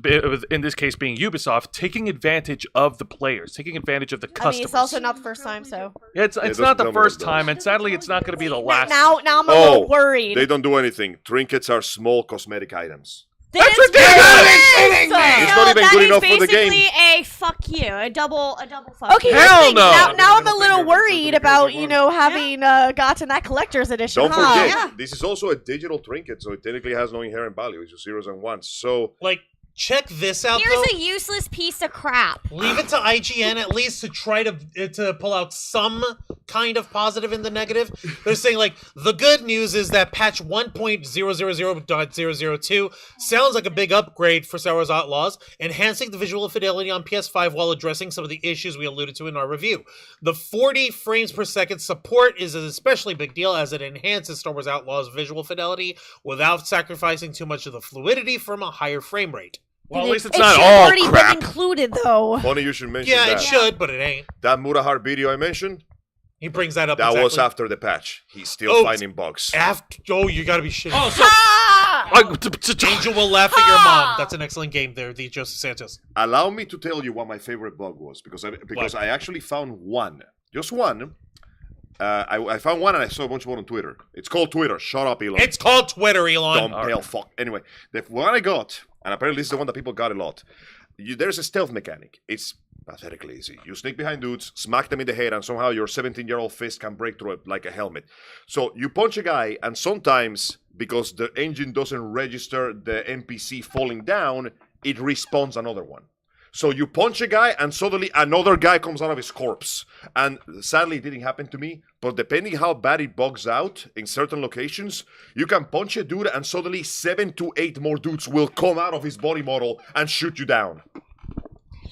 in this case being Ubisoft, taking advantage of the players, taking advantage of the I customers. mean, it's also not the first time, so It's doesn't not tell the me what first it time, does. and sadly, it's not going to be the last. now I'm a Oh, little worried. They don't do anything. Trinkets are small cosmetic items. That's It's ridiculous! It's not even good enough for the game. Basically, a fuck you, a double fuck. Okay, you. here's the Hell thing. no. Now I'm a little worried about having gotten that collector's edition. Don't huh? forget, Yeah. this is also a digital trinket, so it technically has no inherent value. It's just zeros and ones. So, Like, check this out, Here's though. a useless piece of crap. Leave it to IGN at least to try to pull out some kind of positive in the negative. They're saying, like, the good news is that patch 1.000.002 sounds like a big upgrade for Star Wars Outlaws, enhancing the visual fidelity on PS5 while addressing some of the issues we alluded to in our review. The 40 frames per second support is an especially big deal as it enhances Star Wars Outlaws visual fidelity without sacrificing too much of the fluidity from a higher frame rate. Well, at least it's it not should all already crap. been included, though. funny you should mention Yeah, that. it should, but it ain't. That Murahar video I mentioned, He brings that up. that exactly. was after the patch. He's still Oh, finding bugs. After, oh, you gotta be shitting. Oh, so Angel will laugh at your mom. That's an excellent game there, the Joseph Santos. Allow me to tell you what my favorite bug was, because What? I actually found one. Just one. I found one and I saw a bunch more on Twitter. It's called Twitter. Shut up, Elon. It's called Twitter, Elon. Dumb pale fuck. Anyway, the one I got, and apparently this is the one that people got a lot. There's a stealth mechanic. It's pathetically easy. You sneak behind dudes, smack them in the head, and somehow your 17-year-old fist can break through it like a helmet. So you punch a guy, and sometimes, because the engine doesn't register the NPC falling down, it respawns another one. So you punch a guy, and suddenly another guy comes out of his corpse. And sadly, it didn't happen to me, but depending how bad it bugs out in certain locations, you can punch a dude, and suddenly 7 to 8 more dudes will come out of his body model and shoot you down.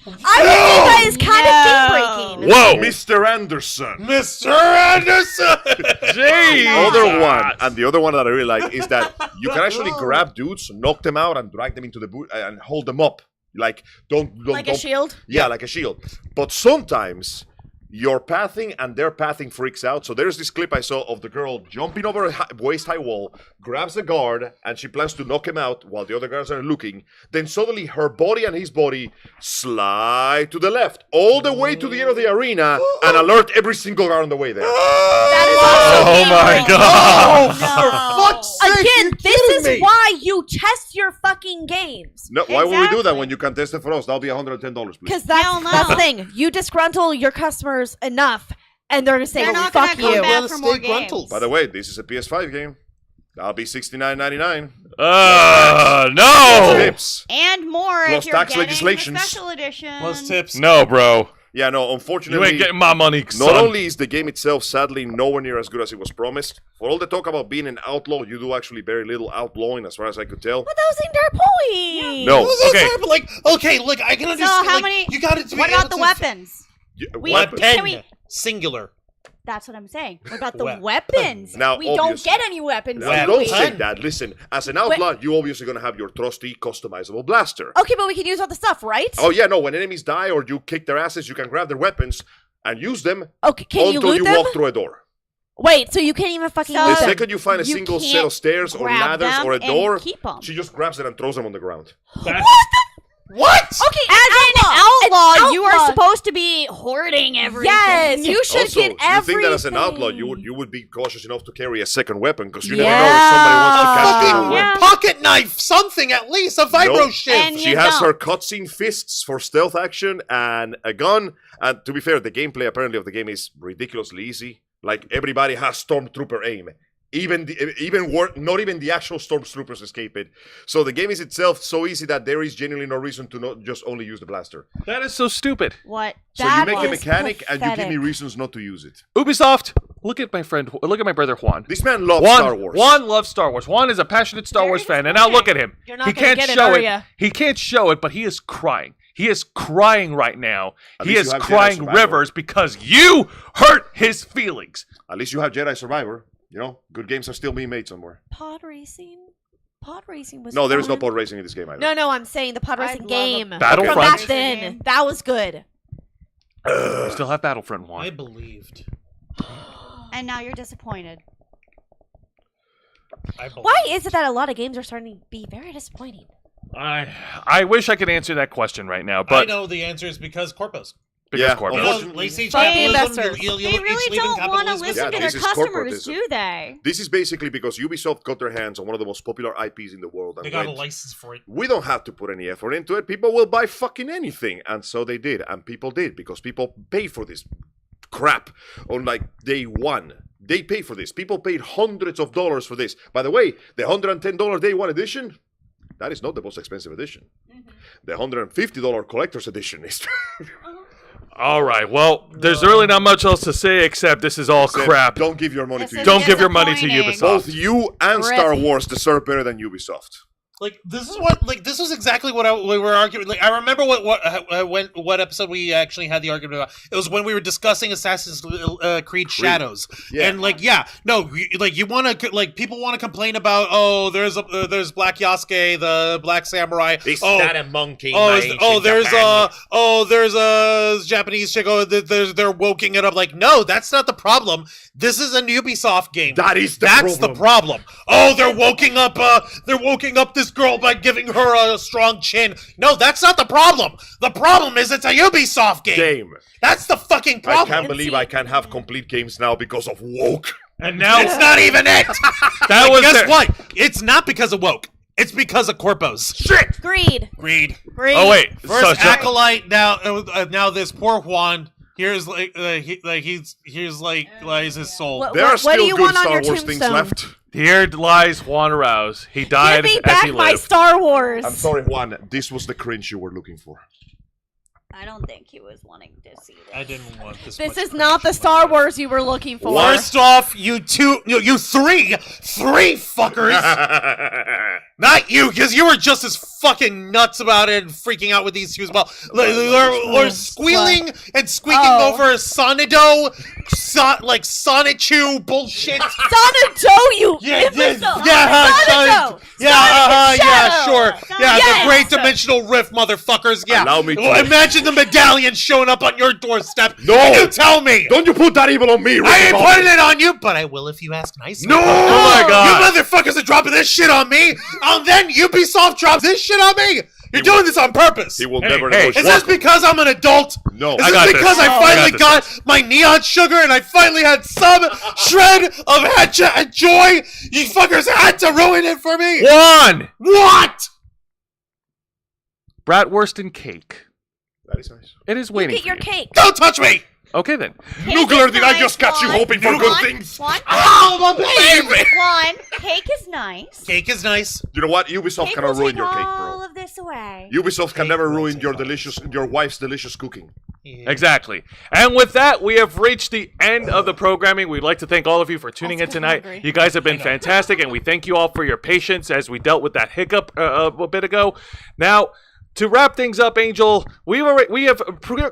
I would think that is kind of game breaking. Whoa, Mr. Anderson. Mr. Anderson! Jeez. Other one, and the other one that I really like is that you can actually grab dudes, knock them out, and drag them into the boot and hold them up. Like, don't Like a shield? Yeah, like a shield. But sometimes Your pathing and their pathing freaks out. So there's this clip I saw of the girl jumping over a waist-high wall, grabs the guard, and she plans to knock him out while the other guards are looking. Then suddenly her body and his body slide to the left, all the way to the end of the arena, and alert every single guard on the way there. That is Oh also my gaming. god! For fuck's sake, Again, you this kidding is me? why you test your fucking games. No, why would we do that Exactly. when you can test it for us? That'll be $110, please. Because Hell no. that's the thing. You disgruntle your customers enough, and they're gonna say, They're not "Fuck gonna come you." back Well, for more stay gruntled. games. By the way, this is a PS5 game. That'll be $69.99. No! Tips. And more Plus if you're tax getting legislations. the special edition. Plus tips. No, bro. Yeah, no, You unfortunately, ain't getting my money, not son. only is the game itself sadly nowhere near as good as it was promised, for all the talk about being an outlaw, you do actually very little outlawing as far as I could tell. But that was in their point. No. Okay. But like, okay, look, I can So understand. how like, many? You got to. What about the weapons? We, Weapon. Can we- Singular. That's what I'm saying. What about the Wep- weapons? Now, we don't obviously- get any weapons. Now, Well, do don't we? say that. Listen, as an outlaw, you're obviously going to have your trusty customizable blaster. Okay, but we can use all the stuff, right? Oh, yeah, no, when enemies die or you kick their asses, you can grab their weapons and use them Okay, can you until loot you them? walk through a door. Wait, so you can't even fucking So- The loot them? second you find a You single set can't of stairs or grab ladders them or a and door, keep 'em. she just grabs it and throws them on the ground. What? Okay, As an outlaw, you are outlaw. supposed to be hoarding everything. Yes, you should Also, get you everything. think that as an outlaw, you would be cautious enough to carry a second weapon because you Yeah. never know if somebody wants to catch you. Fucking or Yeah. pocket knife, something at least, a vibro Nope. shift. And She you has don't. her cutscene fists for stealth action and a gun. And to be fair, the gameplay apparently of the game is ridiculously easy. Like everybody has stormtrooper aim. Not even the actual stormtroopers escape it. So the game is itself so easy that there is genuinely no reason to not just only use the blaster. That is so stupid. What? So you That make a is mechanic and you give me pathetic. reasons not to use it. Ubisoft, look at my friend, look at my brother Juan. This man loves Juan, Star Wars. Juan loves Star Wars. Juan is a passionate Star Very Wars fan, and now look at him. You're not He gonna can't get it, show are it. ya? He can't show it, but he is crying. He is crying right now. At He least is you have Jedi crying Survivor. rivers because you hurt his feelings. At least you have Jedi Survivor. You know, good games are still being made somewhere. Pod racing. Pod racing was. No, there is no fun. pod racing in this game either. No, I'm saying the pod I'd racing love a game Battlefront. from back racing then. game. That was good. We still have Battlefront I Juan. believed. And now you're disappointed. Why is it that a lot of games are starting to be very disappointing? I wish I could answer that question right now, I but know the answer is because Corpus. because Yeah, Corpus. You know, Unfortunately- late stage Fuck the capitalism. investors. You'll They really each live in don't want to capitalism. listen Yeah, to this their is customers, corporatism. do they? This is basically because Ubisoft got their hands on one of the most popular IPs in the world. And They got a went, license for it. we don't have to put any effort into it. People will buy fucking anything. And so they did. And people did because people paid for this crap on like day one. They paid for this. People paid hundreds of dollars for this. By the way, the $110 day one edition, that is not the most expensive edition. The $150 collector's edition is. All right. Well, there's really not much else to say except this is all crap. Don't give your money This to is Ubisoft. Don't give your money to disappointing. Ubisoft. Both you and Rip. Star Wars deserve better than Ubisoft. Like this is what this was exactly what we were arguing. Like I remember what episode we actually had the argument about. It was when we were discussing Assassin's Creed Shadows. Yeah. And you want to like people want to complain about there's Black Yasuke, the Black Samurai. Is oh, that a monkey? there's a Japanese chick. They're woking it up. Like, no, that's not the problem. This is a Ubisoft game. That's the problem. Oh, they're woking up this girl by giving her a strong chin. No, that's not the problem. The problem is it's a Ubisoft game. That's the fucking I problem. can't believe I can't have complete games now because of woke. And now It's not even it. that was Guess their- what? It's not because of woke. It's because of Corpos. Shit. Greed. Greed. Oh wait. First So- acolyte. Now this poor Juan. Here's here's lies his soul. What- There are what do still you good want on Star your Wars things tombstone? left. Here lies Juan Rouse. He died Give me as back he my lived. Star Wars. I'm sorry, Juan. This was the cringe you were looking for. I don't think he was wanting to see this. I didn't want this. This much is not the cringe in my Star life. Wars you were looking for. First off, you three fuckers. Not you, because you were just as fucking nuts about it and freaking out with these two as well. Or squealing and squeaking over Sonido, Sonichu bullshit. Sonido, you imbecile! Sonido! Sure. Yeah, Yes. the great dimensional rift, motherfuckers. Yeah. Allow me to- Well, imagine the medallion showing up on your doorstep. No. And you tell me. Don't you put that evil on me, I ain't Ricky putting it on you, but I will if you ask nicely. No! Oh my God. You motherfuckers are dropping this shit on me, and then Ubisoft drops this shit on me. You're doing this on purpose. He will Hey, never hey. negotiate. Is this because I'm an adult? No. Is I this got because this. I I finally got got my neon sugar and I finally had some shred of hatchet and joy? You fuckers had to ruin it for me. One What? bratwurst and cake. That is nice. It is You waiting get for your you. cake. Don't touch me. Okay then. Nuclear, did I just catch you hoping for good things? One. Oh, my baby. One. Cake is nice. Cake is nice. You know what? Ubisoft Cake cannot will ruin take your cake, all bro. of this away. Ubisoft can Cake never will ruin take your all your wife's delicious cooking. Yeah. Exactly. And with that, we have reached the end of the programming. We'd like to thank all of you for tuning in tonight. You guys have been fantastic, and we thank you all for your patience as we dealt with that hiccup a bit ago. Now, to wrap things up, Angel, we have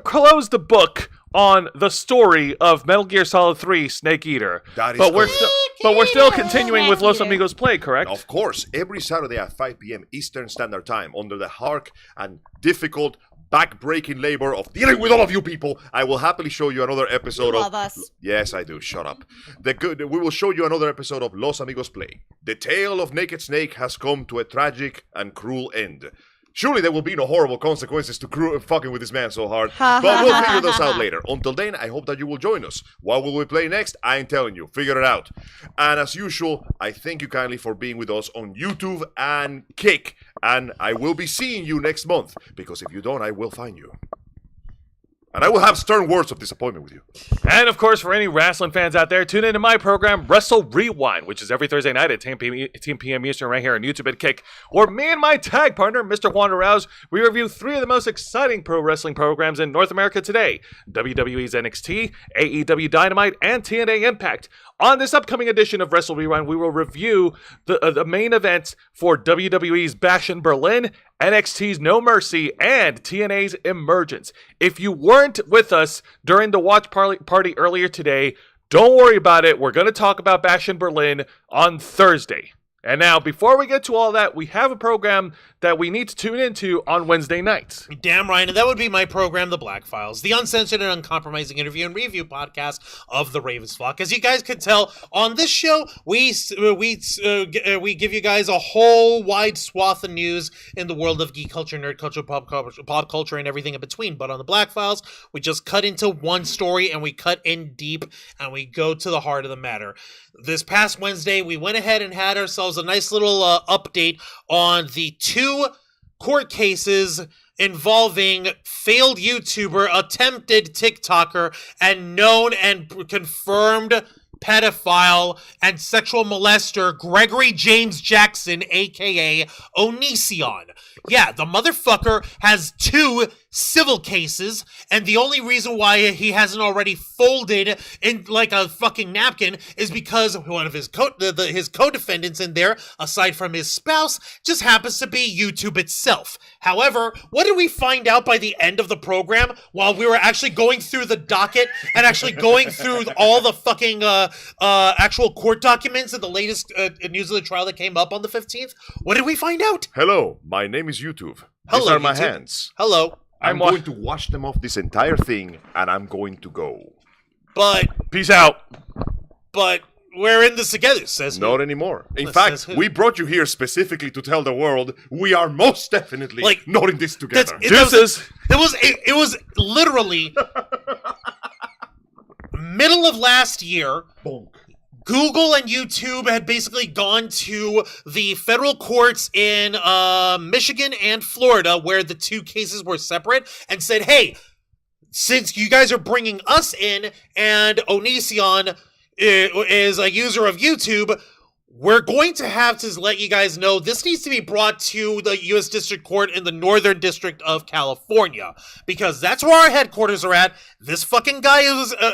closed the book on the story of Metal Gear Solid 3 Snake Eater. That is But we're correct. still continuing with Los Snake Eater. Amigos Play, correct? Of course, every Saturday at 5 p.m. Eastern Standard Time, under the hard and difficult, back-breaking labor of dealing with all of you people, I will happily show you another episode You of... love us. Yes, I do. Shut up. We will show you another episode of Los Amigos Play. The tale of Naked Snake has come to a tragic and cruel end. Surely there will be no horrible consequences to fucking with this man so hard. But we'll figure those out later. Until then, I hope that you will join us. What will we play next? I ain't telling you. Figure it out. And as usual, I thank you kindly for being with us on YouTube and Kick. And I will be seeing you next month. Because if you don't, I will find you. And I will have stern words of disappointment with you. And of course, for any wrestling fans out there, tune into my program, Wrestle Rewind, which is every Thursday night at 10 p.m. Eastern right here on YouTube at Kick, where me and my tag partner, Mr. Juan Rouse, we review 3 of the most exciting pro wrestling programs in North America today, WWE's NXT, AEW Dynamite, and TNA Impact. On this upcoming edition of Wrestle Rewind, we will review the main events for WWE's Bash in Berlin, NXT's No Mercy, and TNA's Emergence. If you weren't with us during the watch party earlier today, don't worry about it. We're going to talk about Bash in Berlin on Thursday. And now, before we get to all that, we have a program that we need to tune into on Wednesday nights. Damn right, and that would be my program, The Black Files, the uncensored and uncompromising interview and review podcast of the Ravens Flock. As you guys could tell, on this show, we give you guys a whole wide swath of news in the world of geek culture, nerd culture, pop culture, and everything in between. But on The Black Files, we just cut into one story, and we cut in deep, and we go to the heart of the matter. This past Wednesday, we went ahead and had ourselves a nice little update on the 2 court cases involving failed YouTuber, attempted TikToker, and known and confirmed pedophile and sexual molester Gregory James Jackson, aka Onision. Yeah, the motherfucker has 2 civil cases, and the only reason why he hasn't already folded in like a fucking napkin is because one of his his co-defendants in there, aside from his spouse, just happens to be YouTube itself. However, what did we find out by the end of the program while we were actually going through the docket and actually going through all the fucking actual court documents and the latest news of the trial that came up on the 15th? What did we find out? Hello, my name is YouTube. These Hello, are my YouTube. hands. Hello. I'm going to wash them off this entire thing, and I'm going to go. But Peace out. we're in this together, says Not who? anymore. In Says fact, who? we brought you here specifically to tell the world we are most definitely Like, not in this together. Deuces. It was literally middle of last year. Bonk. Google and YouTube had basically gone to the federal courts in Michigan and Florida, where the 2 cases were separate, and said, hey, since you guys are bringing us in and Onision is a user of YouTube, we're going to have to let you guys know this needs to be brought to the U.S. District Court in the Northern District of California, because that's where our headquarters are at. This fucking guy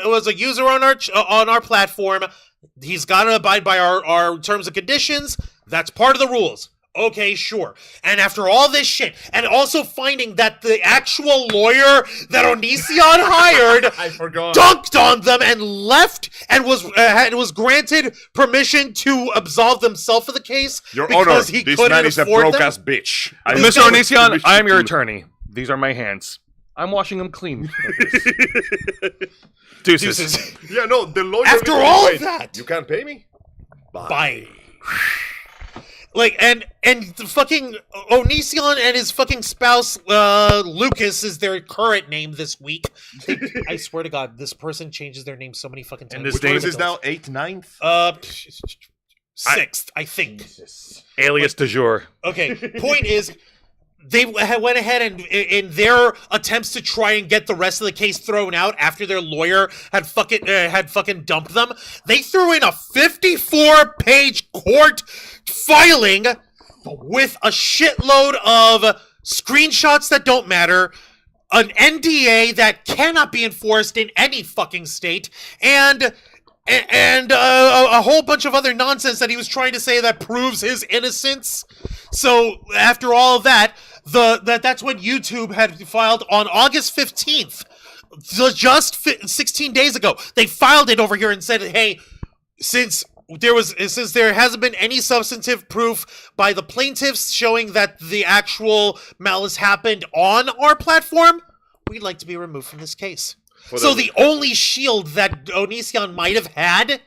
was a user on our platform. He's got to abide by our terms and conditions. That's part of the rules. Okay, sure. And after all this shit, and also finding that the actual lawyer that Onision hired I forgot. dunked on them and left and was granted permission to absolve themselves of the case Your because Honor, he this couldn't man is a afford them. broke-ass bitch. Mr. Onision, I am your attorney. attorney. These are my hands. I'm washing them clean. Deuces. Deuces. Yeah, no, the lawyer... After literally all of went, that. You can't pay me? Bye. Like, and the fucking Onision and his fucking spouse, Lucas is their current name this week. I swear to God, this person changes their name so many fucking times. And this Which one name is this now? 8th, 9th? 6th, I think. Alias du jour. Okay, point is, they went ahead and in their attempts to try and get the rest of the case thrown out after their lawyer had fucking dumped them, they threw in a 54-page court filing with a shitload of screenshots that don't matter, an NDA that cannot be enforced in any fucking state, and a whole bunch of other nonsense that he was trying to say that proves his innocence. So after all of that, that's when YouTube had filed on August 15th. So just 16 days ago, they filed it over here and said, "Hey, since there hasn't been any substantive proof by the plaintiffs showing that the actual malice happened on our platform, we'd like to be removed from this case." So the only shield that Onision might have had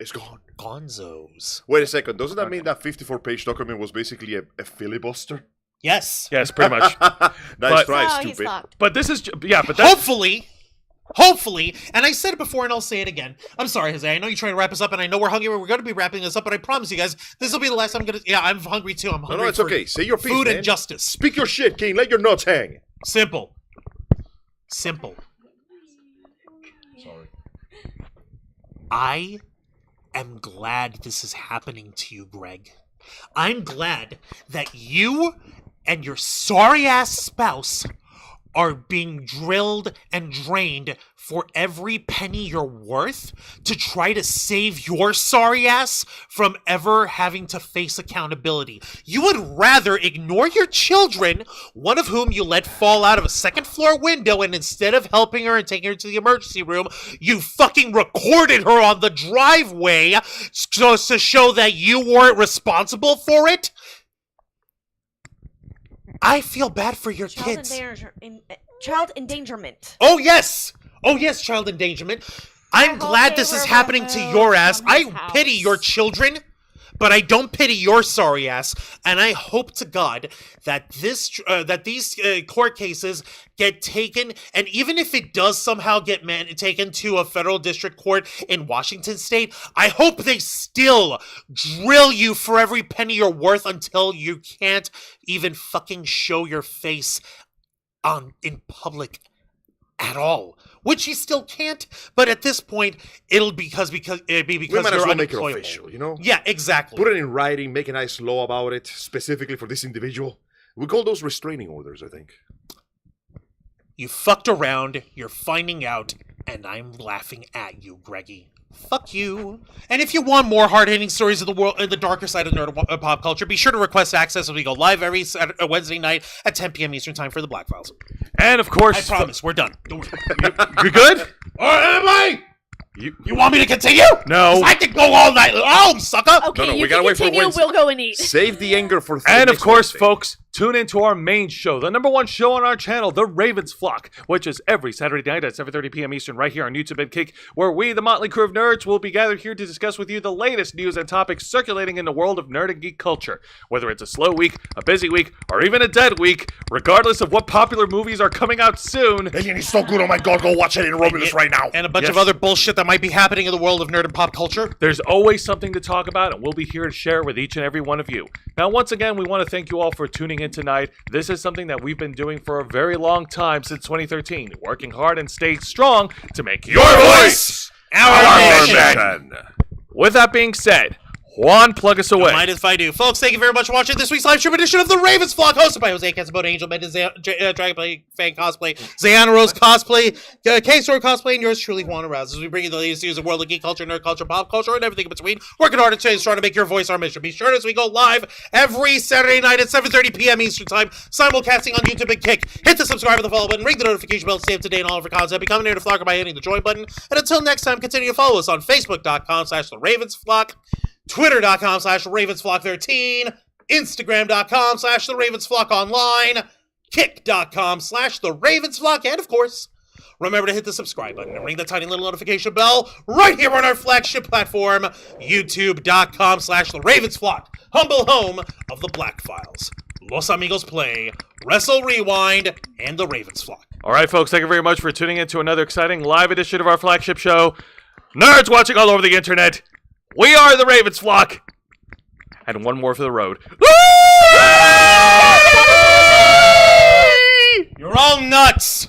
It's gone. Gonzos. Wait a second. Doesn't that mean that 54-page document was basically a filibuster? Yes. Yes, pretty much. Nice try, Oh, he's stupid. fucked. But this is, yeah, but that's... Hopefully, and I said it before and I'll say it again. I'm sorry, Jose. I know you're trying to wrap us up, and I know we're hungry. We're going to be wrapping this up, but I promise you guys, this will be the last time I'm going to... Yeah, I'm hungry too. I'm hungry No, it's for okay. Say your piece, food man. and justice. Speak your shit, King. Let your nuts hang. Simple. Sorry. I am glad this is happening to you, Greg. I'm glad that you and your sorry-ass spouse are being drilled and drained for every penny you're worth to try to save your sorry ass from ever having to face accountability. You would rather ignore your children, one of whom you let fall out of a second-floor window, and instead of helping her and taking her to the emergency room, you fucking recorded her on the driveway so to show that you weren't responsible for it? I feel bad for your kids. Child endangerment. Oh yes, child endangerment. I'm glad this is happening to your ass. I pity your children, but I don't pity your sorry ass. And I hope to God that these court cases get taken, and even if it does somehow get taken to a federal district court in Washington State, I hope they still drill you for every penny you're worth until you can't even fucking show your face in public at all, which you still can't. But at this point, it'll be because We might you're as well make it unemployable. official, you know? Yeah, exactly. Put it in writing, make a nice law about it, specifically for this individual. We call those restraining orders, I think. You fucked around, you're finding out, and I'm laughing at you, Greggy. Fuck you. And if you want more hard-hitting stories of the world, the darker side of nerd pop culture, be sure to request access as we go live every Wednesday night at 10 p.m. Eastern Time for the Black Files. And of course... I promise, we're done. Don't worry. You good? Emily! You want me to continue? No. I can go all night long, sucker! Okay, No, you we gotta can wait for continue. Wednesday. We'll go and eat. Save the anger for... And of next course, Wednesday. folks, tune into our main show, the #1 show on our channel, The Ravens Flock, which is every Saturday night at 7:30 p.m. Eastern right here on YouTube and Kick, where we, the motley crew of nerds, will be gathered here to discuss with you the latest news and topics circulating in the world of nerd and geek culture. Whether it's a slow week, a busy week, or even a dead week, regardless of what popular movies are coming out soon. Alien is so good, oh my god, go watch it in Romulus right now. And a bunch Yes. of other bullshit that might be happening in the world of nerd and pop culture. There's always something to talk about, and we'll be here to share it with each and every one of you. Now, once again, we want to thank you all for tuning in tonight. This is something that we've been doing for a very long time, since 2013, working hard and staying strong to make your voice Our mission. With that being said, Juan, plug us away. Mind if I do? Folks, thank you very much for watching this week's live stream edition of the Ravens Vlog, hosted by Jose Casabona, Angel Mendez, Dragonplay Fan Cosplay, Zayana Rose Cosplay, K-Story Cosplay, and yours truly, Juan Arouse, as we bring you the latest news of world of geek culture, nerd culture, pop culture, and everything in between. Working hard at trying to make your voice our mission. Be sure as we go live every Saturday night at 7:30 p.m. Eastern Time, simulcasting on YouTube and Kick. Hit the subscribe and the follow button, ring the notification bell to stay up to date on all of our content. Become a native vlogger by hitting the join button. And until next time, continue to follow us on Facebook.com/TheRavensFlock, Twitter.com/RavensFlock13, Instagram.com/TheRavensFlockOnline, Kick.com/TheRavensFlock, and of course, remember to hit the subscribe button and ring the tiny little notification bell right here on our flagship platform, YouTube.com/TheRavensFlock, humble home of the Black Files, Los Amigos Play, Wrestle Rewind, and The Ravens Flock. All right, folks, thank you very much for tuning in to another exciting live edition of our flagship show. Nerds watching all over the internet, we are the Ravens Flock. And one more for the road. You're all nuts!